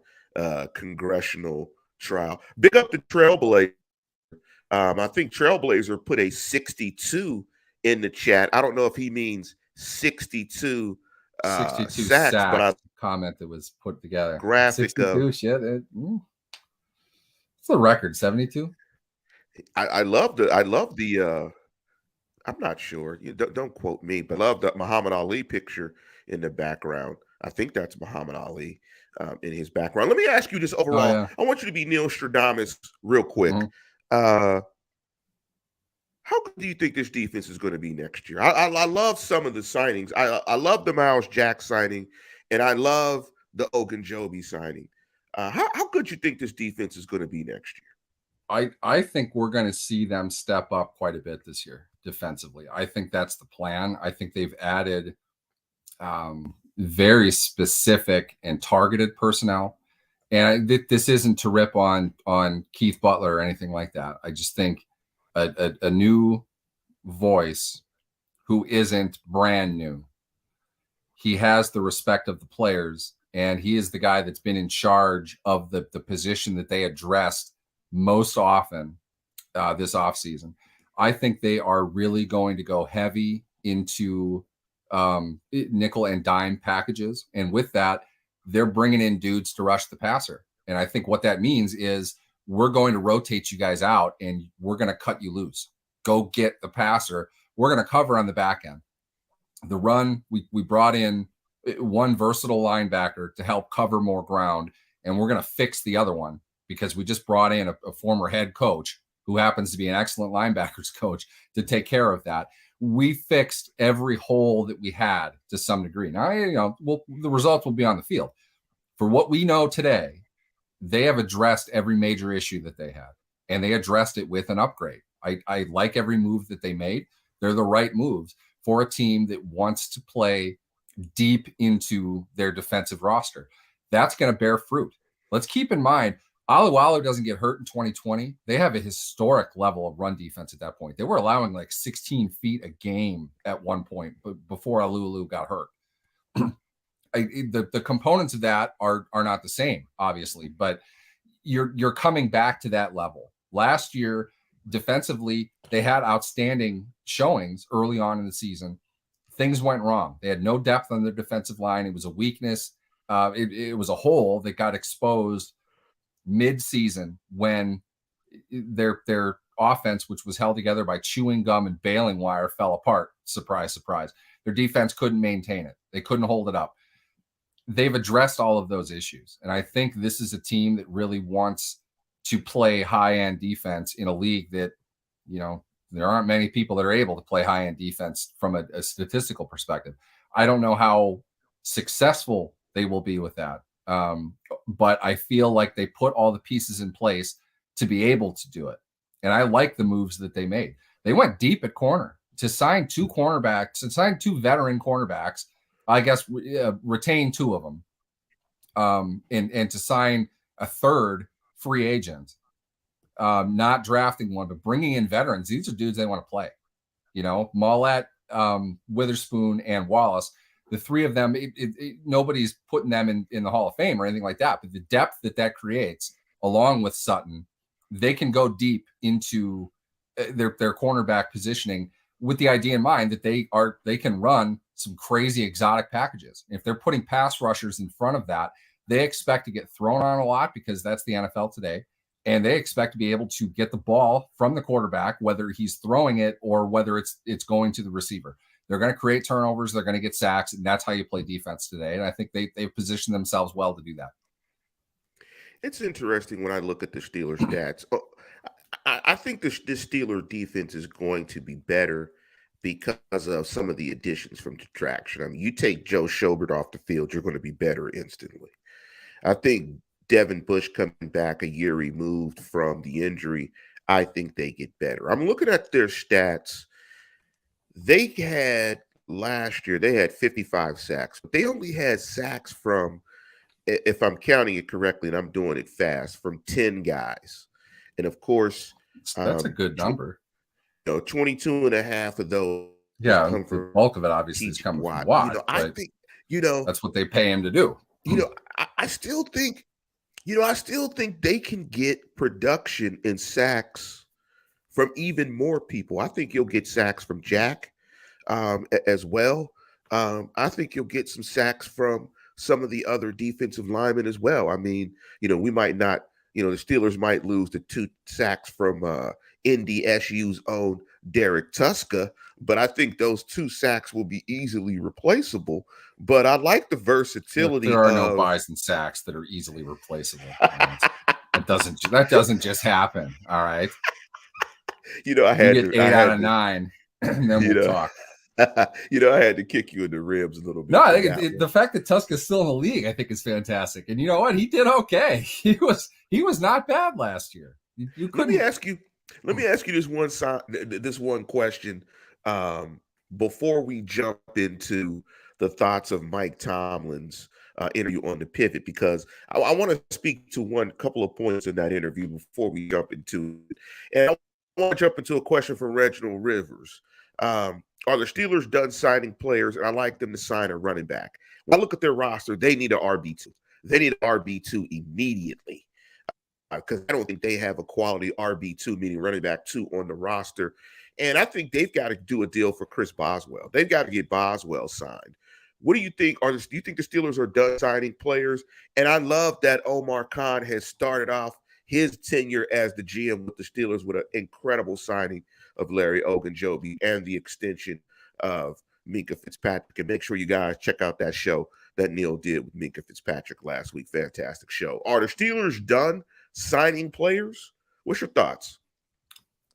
congressional trial. Big up the Trailblazer. I think Trailblazer put a 62 in the chat. I don't know if he means 62 sacks, but I comment that was put together. Graphic 62 shit. It's a record, 72. I love the I'm not sure. You don't quote me, but I love the Muhammad Ali picture in the background. I think that's Muhammad Ali in his background. Let me ask you this overall. Oh, yeah. I want you to be Neil Stradamus real quick. Mm-hmm. How good do you think this defense is going to be next year? I love some of the signings. I love the Miles Jack signing, and I love the Ogunjobi signing. How good do you think this defense is going to be next year? I think we're going to see them step up quite a bit this year defensively. I think that's the plan. I think they've added very specific and targeted personnel. And this isn't to rip on Keith Butler or anything like that. I just think a new voice who isn't brand new. He has the respect of the players, and he is the guy that's been in charge of the position that they addressed most often this offseason. I think they are really going to go heavy into nickel and dime packages. And with that, they're bringing in dudes to rush the passer. And I think what that means is we're going to rotate you guys out and we're going to cut you loose. Go get the passer. We're going to cover on the back end. The run, we brought in one versatile linebacker to help cover more ground, and we're going to fix the other one because we just brought in a former head coach who happens to be an excellent linebackers coach to take care of that. We fixed every hole that we had to some degree. Now, the results will be on the field. For what we know today, they have addressed every major issue that they had, and they addressed it with an upgrade. I like every move that they made. They're the right moves for a team that wants to play deep into their defensive roster. That's going to bear fruit. Let's keep in mind, Alualu doesn't get hurt in 2020. They have a historic level of run defense at that point. They were allowing like 16 feet a game at one point before Alualu got hurt. The components of that are not the same, obviously, but you're coming back to that level. Last year, defensively, they had outstanding showings early on in the season. Things went wrong. They had no depth on their defensive line. It was a weakness. It was a hole that got exposed mid-season when their offense, which was held together by chewing gum and baling wire, fell apart. Surprise, surprise. Their defense couldn't maintain it. They couldn't hold it up. They've addressed all of those issues. And I think this is a team that really wants to play high-end defense in a league that, there aren't many people that are able to play high-end defense from a statistical perspective. I don't know how successful they will be with that. But I feel like they put all the pieces in place to be able to do it. And I like the moves that they made. They went deep at corner to sign two veteran cornerbacks, I guess, retain two of them, and to sign a third free agent, not drafting one, but bringing in veterans. These are dudes they want to play. Mollett, Witherspoon, and Wallace. The three of them, nobody's putting them in the Hall of Fame or anything like that. But the depth that creates, along with Sutton, they can go deep into their cornerback positioning with the idea in mind that they can run some crazy exotic packages. If they're putting pass rushers in front of that, they expect to get thrown on a lot because that's the NFL today. And they expect to be able to get the ball from the quarterback, whether he's throwing it or whether it's going to the receiver. They're going to create turnovers. They're going to get sacks. And that's how you play defense today. And I think they've positioned themselves well to do that. It's interesting when I look at the Steelers stats. I think this Steeler defense is going to be better because of some of the additions from detraction. I mean, you take Joe Schobert off the field, you're going to be better instantly. I think Devin Bush coming back a year removed from the injury, I think they get better. I'm looking at their stats. They had last year, they had 55 sacks, but they only had sacks from, if I'm counting it correctly and I'm doing it fast, from 10 guys. And of course, that's a good number. 22 and a half of those. Yeah, the bulk of it obviously is coming from Watt. I think, that's what they pay him to do. I still think, they can get production in sacks from even more people. I think you'll get sacks from Jack as well. I think you'll get some sacks from some of the other defensive linemen as well. I mean, we might not, the Steelers might lose the 2 sacks from NDSU's own Derek Tuska, but I think those 2 sacks will be easily replaceable. But I like the versatility. There are no buys and sacks that are easily replaceable. That doesn't just happen. All right. I had to get 8 out of 9, and then we'll talk. I had to kick you in the ribs a little bit. No, I think the fact that Tuska's still in the league, I think, is fantastic. And you know what? He did okay. He was not bad last year. You couldn't. Let me ask you this one question before we jump into the thoughts of Mike Tomlin's interview on the pivot, because I want to speak to one couple of points in that interview before we jump into it. And I want to jump into a question from Reginald Rivers. Are the Steelers done signing players? And I like them to sign a running back. When I look at their roster, they need an RB2. They need an RB2 immediately because I don't think they have a quality RB2, meaning running back two, on the roster. And I think they've got to do a deal for Chris Boswell. They've got to get Boswell signed. What do you think? Do you think the Steelers are done signing players? And I love that Omar Khan has started off his tenure as the GM with the Steelers with an incredible signing of Larry Ogunjobi and the extension of Minka Fitzpatrick. And make sure you guys check out that show that Neil did with Minka Fitzpatrick last week. Fantastic show. Are the Steelers done signing players? What's your thoughts?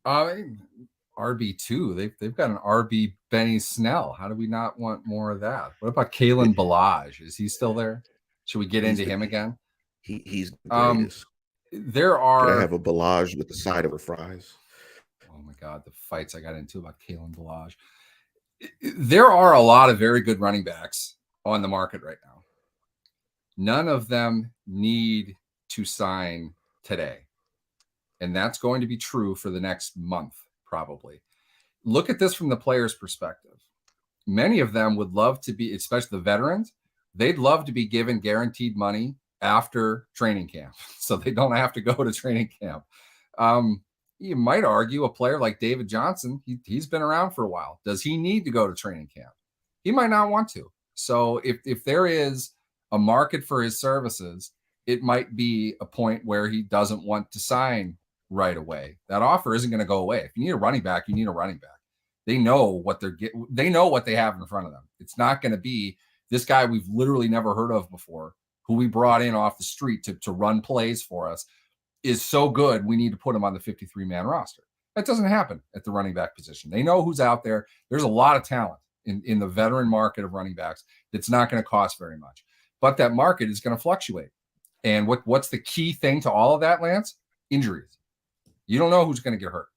RB2. They've got an RB Benny Snell. How do we not want more of that? What about Kalen Balaj? Is he still there? Should we get into him again? He's the greatest. There are. Can I have a Balaj with the side of her fries? Oh my God, the fights I got into about Kalen Balaj. There are a lot of very good running backs on the market right now. None of them need to sign today. And that's going to be true for the next month, probably. Look at this from the player's perspective. Many of them would love to be, especially the veterans, they'd love to be given guaranteed money after training camp, so they don't have to go to training camp. You might argue a player like David Johnson, he's been around for a while. Does he need to go to training camp? He might not want to. So if there is a market for his services, it might be a point where he doesn't want to sign right away. That offer isn't going to go away. If you need a running back, you need a running back. They know what they're getting. They know what they have in front of them. It's not going to be this guy we've literally never heard of before, who we brought in off the street to run plays for us, is so good we need to put him on the 53-man roster. That doesn't happen at the running back position. They know who's out there. There's a lot of talent in the veteran market of running backs that's not going to cost very much. But that market is going to fluctuate. And what's the key thing to all of that, Lance? Injuries. You don't know who's going to get hurt.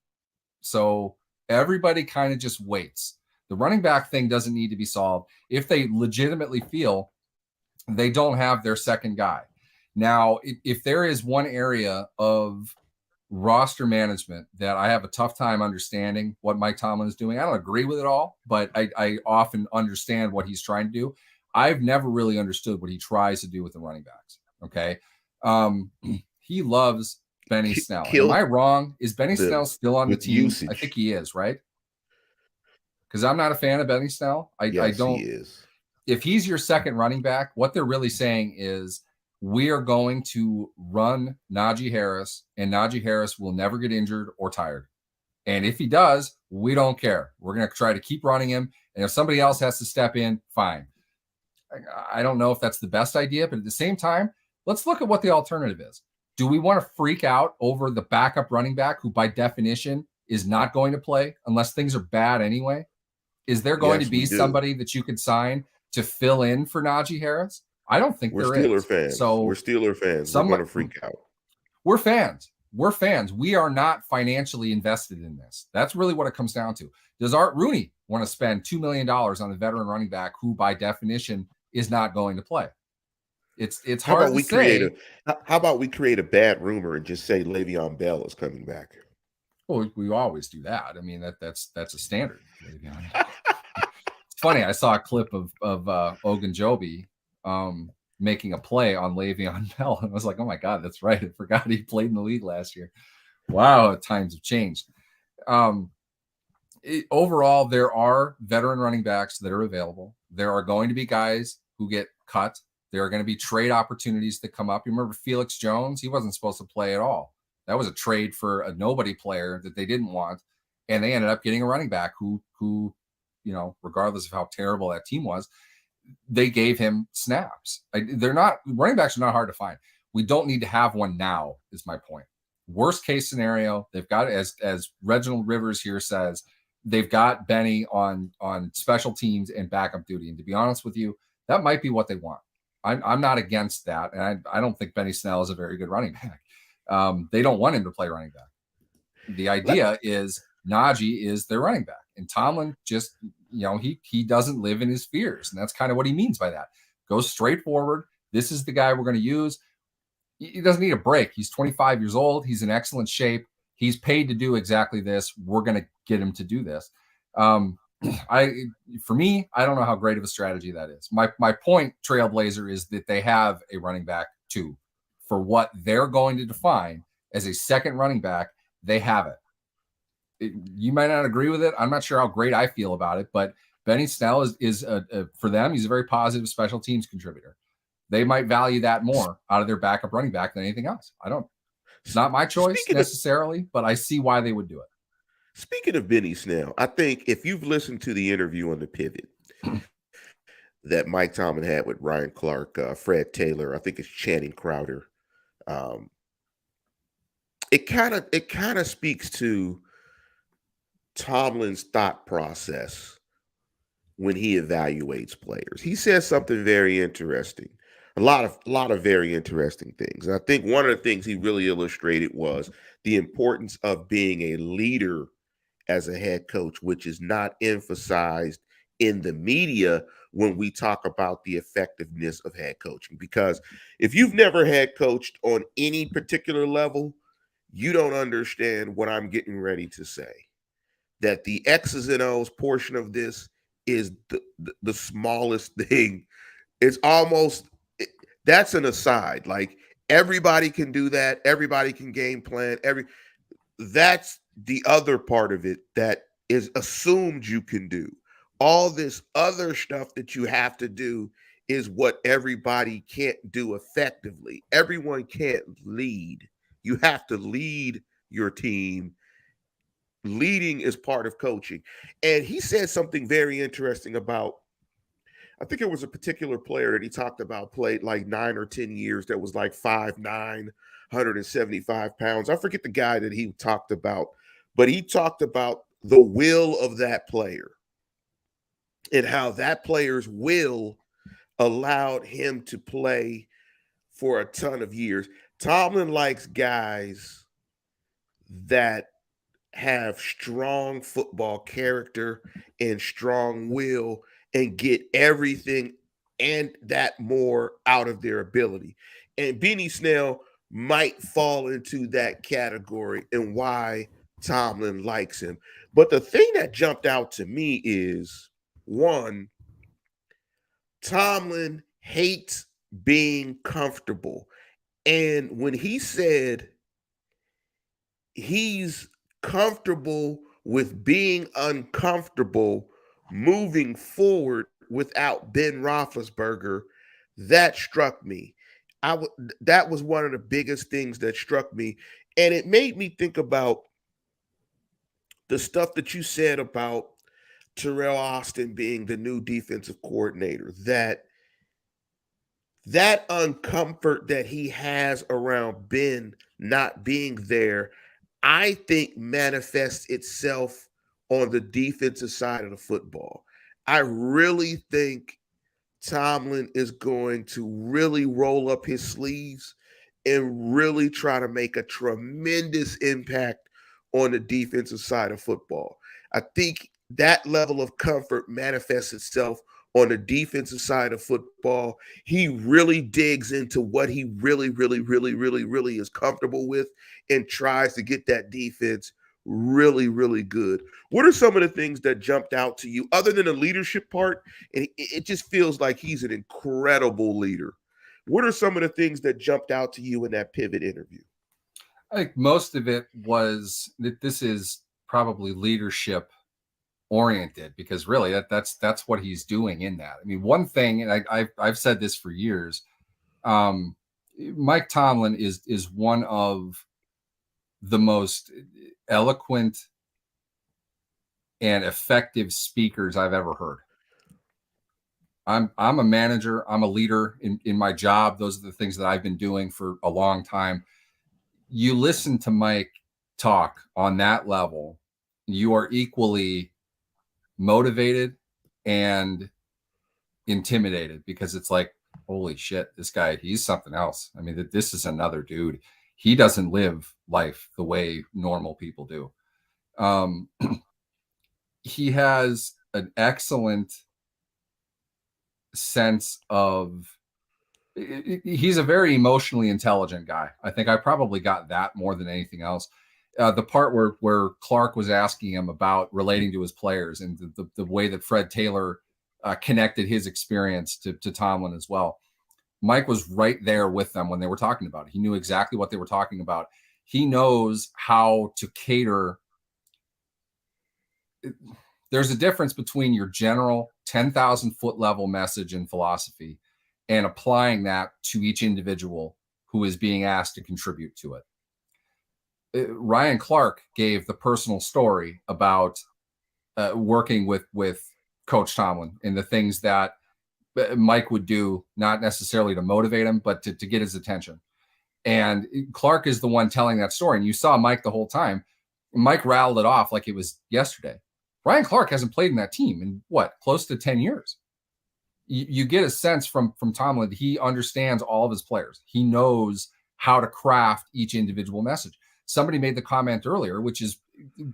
So everybody kind of just waits. The running back thing doesn't need to be solved if they legitimately feel they don't have their second guy. Now, if there is one area of roster management that I have a tough time understanding what Mike Tomlin is doing, I don't agree with it all, but I often understand what he's trying to do. I've never really understood what he tries to do with the running backs. Okay. He loves Benny Snell. Am I wrong? Is Benny Snell still on the team? Usage. I think he is, right? Because I'm not a fan of Benny Snell. I don't. He is. If he's your second running back, what they're really saying is we are going to run Najee Harris, and Najee Harris will never get injured or tired. And if he does, we don't care. We're going to try to keep running him. And if somebody else has to step in, fine. I don't know if that's the best idea, but at the same time, let's look at what the alternative is. Do we want to freak out over the backup running back who by definition is not going to play unless things are bad anyway? Is there going to be somebody that you could sign to fill in for Najee Harris? I don't think there is. We're Steeler fans. So we're Steeler fans. We're going to freak out. We're fans. We're fans. We are not financially invested in this. That's really what it comes down to. Does Art Rooney want to spend $2 million on a veteran running back who by definition is not going to play? It's hard to say. How about we create a bad rumor and just say Le'Veon Bell is coming back? Well, we always do that. I mean, that's a standard. It's funny. I saw a clip of Ogunjobi making a play on Le'Veon Bell, and I was like, "Oh my God, that's right! I forgot he played in the league last year." Wow, times have changed. Overall, there are veteran running backs that are available. There are going to be guys who get cut. There are going to be trade opportunities that come up. You remember Felix Jones? He wasn't supposed to play at all. That was a trade for a nobody player that they didn't want, and they ended up getting a running back who, regardless of how terrible that team was, they gave him snaps. Running backs are not hard to find. We don't need to have one now, is my point. Worst case scenario, they've got, as Reginald Rivers here says, they've got Benny on special teams and backup duty. And to be honest with you, that might be what they want. I'm not against that, and I don't think Benny Snell is a very good running back. They don't want him to play running back. The idea is Najee is their running back, and Tomlin just, he doesn't live in his fears, and that's kind of what he means by that. Goes straight forward. This is the guy we're going to use. He doesn't need a break. He's 25 years old. He's in excellent shape. He's paid to do exactly this. We're going to get him to do this. for me, I don't know how great of a strategy that is. My point, Trailblazer, is that they have a running back too. For what they're going to define as a second running back, they have it. You might not agree with it. I'm not sure how great I feel about it, but Benny Snell is for them, he's a very positive special teams contributor. They might value that more out of their backup running back than anything else. It's not my choice necessarily, but I see why they would do it. Speaking of Benny Snell, I think if you've listened to the interview on the pivot that Mike Tomlin had with Ryan Clark, Fred Taylor, I think it's Channing Crowder, it kind of speaks to Tomlin's thought process when he evaluates players. He says something very interesting. A lot of very interesting things. And I think one of the things he really illustrated was the importance of being a leader as a head coach, which is not emphasized in the media when we talk about the effectiveness of head coaching. Because if you've never head coached on any particular level, you don't understand what I'm getting ready to say. That the X's and O's portion of this is the smallest thing. It's almost, that's an aside. Like, everybody can do that. Everybody can game plan. That's the other part of it that is assumed you can do. All this other stuff that you have to do is what everybody can't do effectively. Everyone can't lead. You have to lead your team. Leading is part of coaching. And he said something very interesting about, I think it was a particular player that he talked about played like 9 or 10 years that was like 5'9", 175 pounds. I forget the guy that he talked about, but he talked about the will of that player and how that player's will allowed him to play for a ton of years. Tomlin likes guys that have strong football character and strong will and get everything and that more out of their ability. And Benny Snell might fall into that category and why Tomlin likes him. But the thing that jumped out to me is, one, Tomlin hates being comfortable. And when he said he's comfortable with being uncomfortable moving forward without Ben Roethlisberger, that struck me. That was one of the biggest things that struck me. And it made me think about the stuff that you said about Terrell Austin being the new defensive coordinator, that uncomfort that he has around Ben not being there, I think manifests itself on the defensive side of the football. I really think Tomlin is going to really roll up his sleeves and really try to make a tremendous impact on the defensive side of football. I think that level of comfort manifests itself on the defensive side of football. He really digs into what he really, really, really, really, really is comfortable with and tries to get that defense really, really good. What are some of the things that jumped out to you other than the leadership part? And it just feels like he's an incredible leader. What are some of the things that jumped out to you in that pivot interview? I think most of it was that this is probably leadership oriented, because really that's what he's doing in that. I mean, one thing, and I've said this for years, Mike Tomlin is one of the most eloquent and effective speakers I've ever heard. I'm a manager. I'm a leader in my job. Those are the things that I've been doing for a long time. You listen to Mike talk on that level, you are equally motivated and intimidated, because it's like, holy shit, this guy, he's something else. I mean, this is another dude. He doesn't live life the way normal people do. He has an excellent sense of, he's a very emotionally intelligent guy. I think I probably got that more than anything else. the part where Clark was asking him about relating to his players and the way that Fred Taylor connected his experience to Tomlin as well. Mike was right there with them when they were talking about it. He knew exactly what they were talking about. He knows how to cater. There's a difference between your general 10,000 foot level message and philosophy and applying that to each individual who is being asked to contribute to it. Ryan Clark gave the personal story about working with Coach Tomlin and the things that Mike would do, not necessarily to motivate him, but to get his attention. And Clark is the one telling that story. And you saw Mike the whole time. Mike rattled it off like it was yesterday. Ryan Clark hasn't played in that team in close to 10 years. You get a sense from Tomlin that he understands all of his players. He knows how to craft each individual message. Somebody made the comment earlier, which is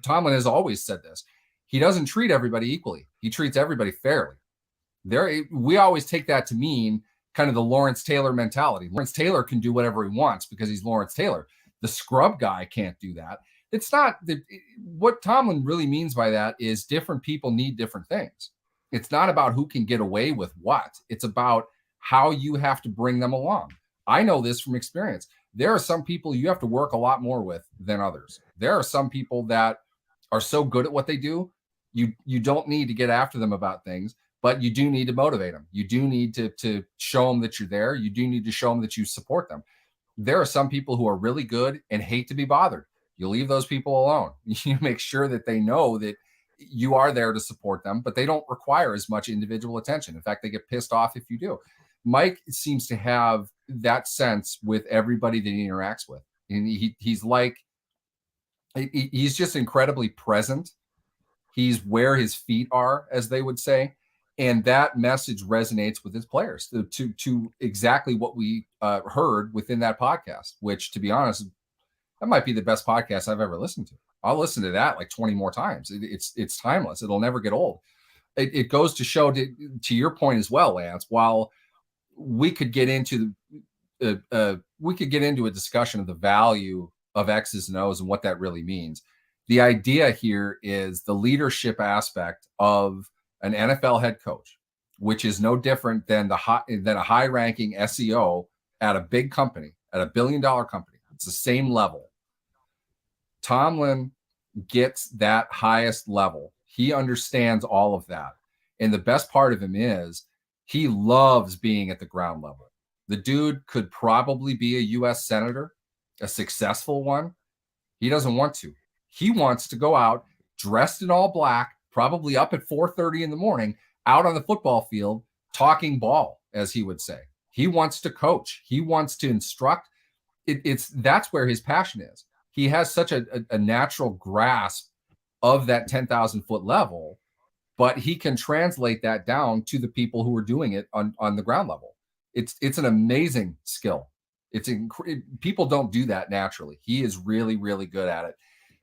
Tomlin has always said this. He doesn't treat everybody equally. He treats everybody fairly. We always take that to mean kind of the Lawrence Taylor mentality. Lawrence Taylor can do whatever he wants because he's Lawrence Taylor. The scrub guy can't do that. It's not what Tomlin really means by that is different people need different things. It's not about who can get away with what. It's about how you have to bring them along. I know this from experience. There are some people you have to work a lot more with than others. There are some people that are so good at what they do, you don't need to get after them about things, but you do need to motivate them. You do need to show them that you're there. You do need to show them that you support them. There are some people who are really good and hate to be bothered. You leave those people alone. You make sure that they know that you are there to support them, but they don't require as much individual attention. In fact, they get pissed off if you do. Mike seems to have that sense with everybody that he interacts with. And he's just incredibly present. He's where his feet are, as they would say. And that message resonates with his players to exactly what we heard within that podcast, which, to be honest, that might be the best podcast I've ever listened to. I'll listen to that like 20 more times. It's timeless. It'll never get old. It goes to show, to your point as well, Lance, while we could get into a discussion of the value of X's and O's and what that really means. The idea here is the leadership aspect of an NFL head coach, which is no different than a high-ranking SEO at a big company, at a billion-dollar company. It's the same level. Tomlin gets that highest level. He understands all of that. And the best part of him is he loves being at the ground level. The dude could probably be a U.S. senator, a successful one. He doesn't want to. He wants to go out dressed in all black, probably up at 4:30 in the morning, out on the football field, talking ball, as he would say. He wants to coach. He wants to instruct. That's where his passion is. He has such a natural grasp of that 10,000 foot level, but he can translate that down to the people who are doing it on the ground level. It's an amazing skill. People don't do that naturally. He is really, really good at it.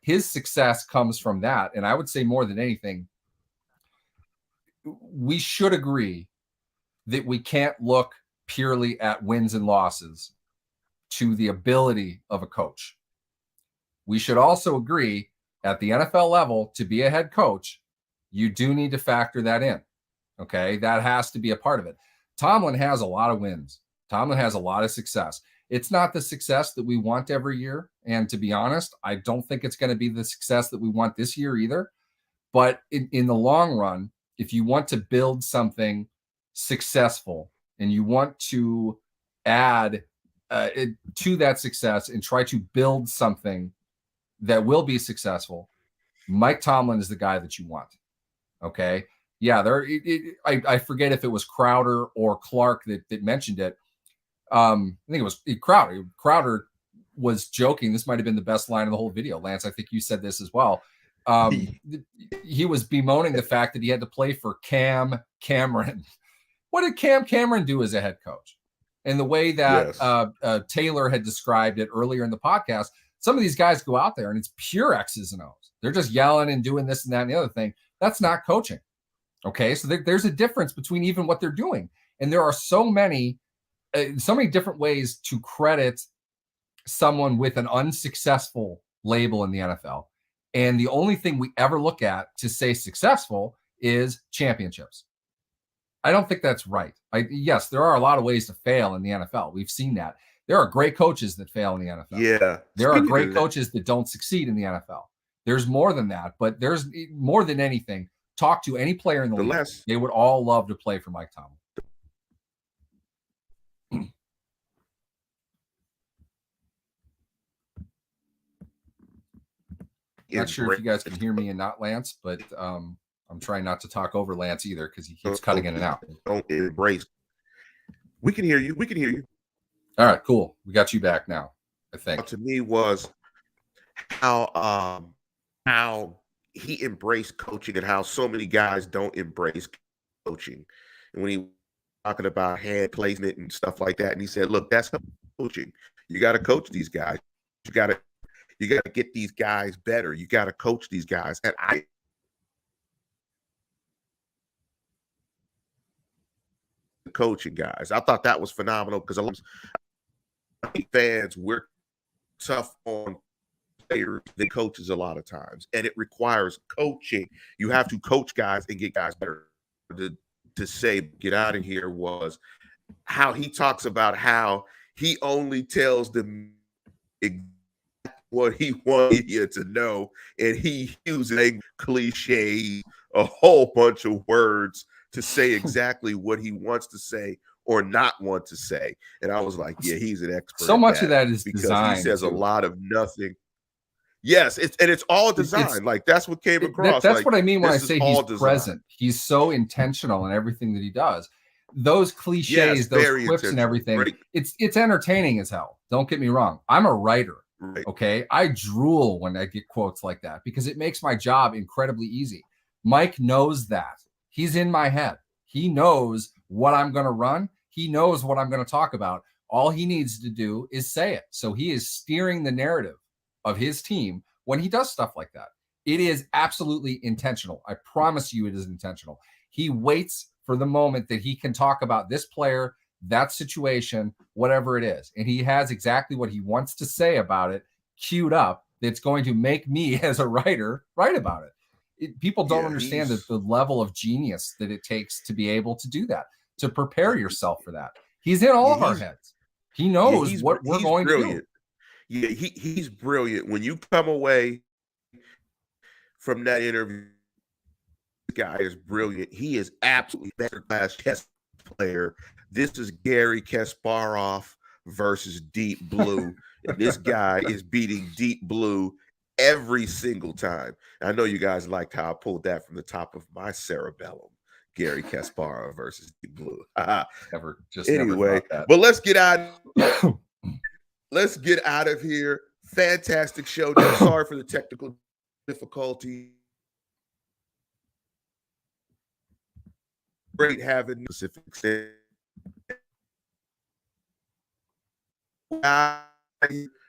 His success comes from that. And I would say more than anything, we should agree that we can't look purely at wins and losses to the ability of a coach. We should also agree at the NFL level, to be a head coach, you do need to factor that in. Okay. That has to be a part of it. Tomlin has a lot of wins. Tomlin has a lot of success. It's not the success that we want every year. And to be honest, I don't think it's going to be the success that we want this year either. But in the long run, if you want to build something successful and you want to add to that success and try to build something that will be successful, Mike Tomlin is the guy that you want. Okay. Yeah. I forget if it was Crowder or Clark that mentioned it. I think it was Crowder. Crowder was joking. This might've been the best line of the whole video. Lance, I think you said this as well. He was bemoaning the fact that he had to play for Cam Cameron. What did Cam Cameron do as a head coach? And the way that Taylor had described it earlier in the podcast, some of these guys go out there and it's pure X's and O's. They're just yelling and doing this and that and the other thing. That's not coaching. Okay. So there's a difference between even what they're doing. And there are so many different ways to credit someone with an unsuccessful label in the NFL. And the only thing we ever look at to say successful is championships. I don't think that's right. Yes, there are a lot of ways to fail in the NFL. We've seen that. There are great coaches that fail in the NFL. Yeah. There are great coaches that don't succeed in the NFL. There's more than that, but there's more than anything. Talk to any player in the league. They would all love to play for Mike Tomlin. Not sure if you guys can hear me and not Lance, but I'm trying not to talk over Lance either because he keeps cutting in and out. Don't embrace. We can hear you. We can hear you. All right, cool. We got you back now, I think. To me was how he embraced coaching and how so many guys don't embrace coaching. And when he was talking about hand placement and stuff like that, and he said, look, that's coaching. You got to coach these guys. You got to get these guys better. You got to coach these guys. And coaching guys, I thought that was phenomenal because a lot of fans, we're tough on players than coaches a lot of times, and it requires coaching. You have to coach guys and get guys better. To say get out of here was how he talks about how he only tells them what he wanted you to know, and he uses cliches, a whole bunch of words to say exactly what he wants to say or not want to say. And I was like, yeah, he's an expert. So much of that is because designed. He says a lot of nothing. Yes, it's all designed. Like that's what came across. That's like, what I mean when I say he's designed. Present. He's so intentional in everything that he does. Those cliches, those quips and everything, it's entertaining as hell. Don't get me wrong. I'm a writer. Right. Okay. I drool when I get quotes like that because it makes my job incredibly easy. Mike knows that. He's in my head. He knows what I'm going to run. He knows what I'm going to talk about. All he needs to do is say it. So he is steering the narrative of his team when he does stuff like that. It is absolutely intentional. I promise you it is intentional. He waits for the moment that he can talk about this player, that situation, whatever it is. And he has exactly what he wants to say about it queued up that's going to make me as a writer write about it. People don't understand the level of genius that it takes to be able to do that, to prepare yourself for that. He's in all of our heads. He knows what we're going to do. Yeah, he's brilliant. When you come away from that interview, this guy is brilliant. He is absolutely better class chess player. This is Gary Kasparov versus Deep Blue. And this guy is beating Deep Blue every single time. I know you guys liked how I pulled that from the top of my cerebellum. Gary Kasparov versus Deep Blue. Anyway, but let's get out. Let's get out of here. Fantastic show. Sorry for the technical difficulty. Great having Pacific State. I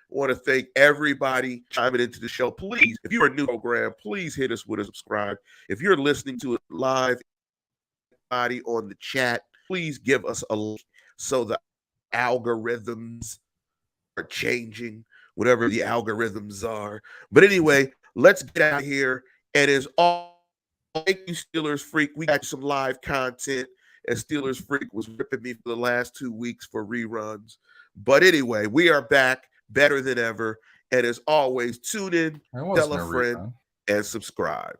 want to thank everybody chiming into the show. Please, if you're a new program, please hit us with a subscribe. If you're listening to it live, on the chat, please give us a link so the algorithms are changing, whatever the algorithms are. But anyway, let's get out of here. And as all, thank you, Steelers Freak. We got some live content as Steelers Freak was ripping me for the last 2 weeks for reruns. But anyway, we are back better than ever. And as always, tune in, tell a friend, and subscribe.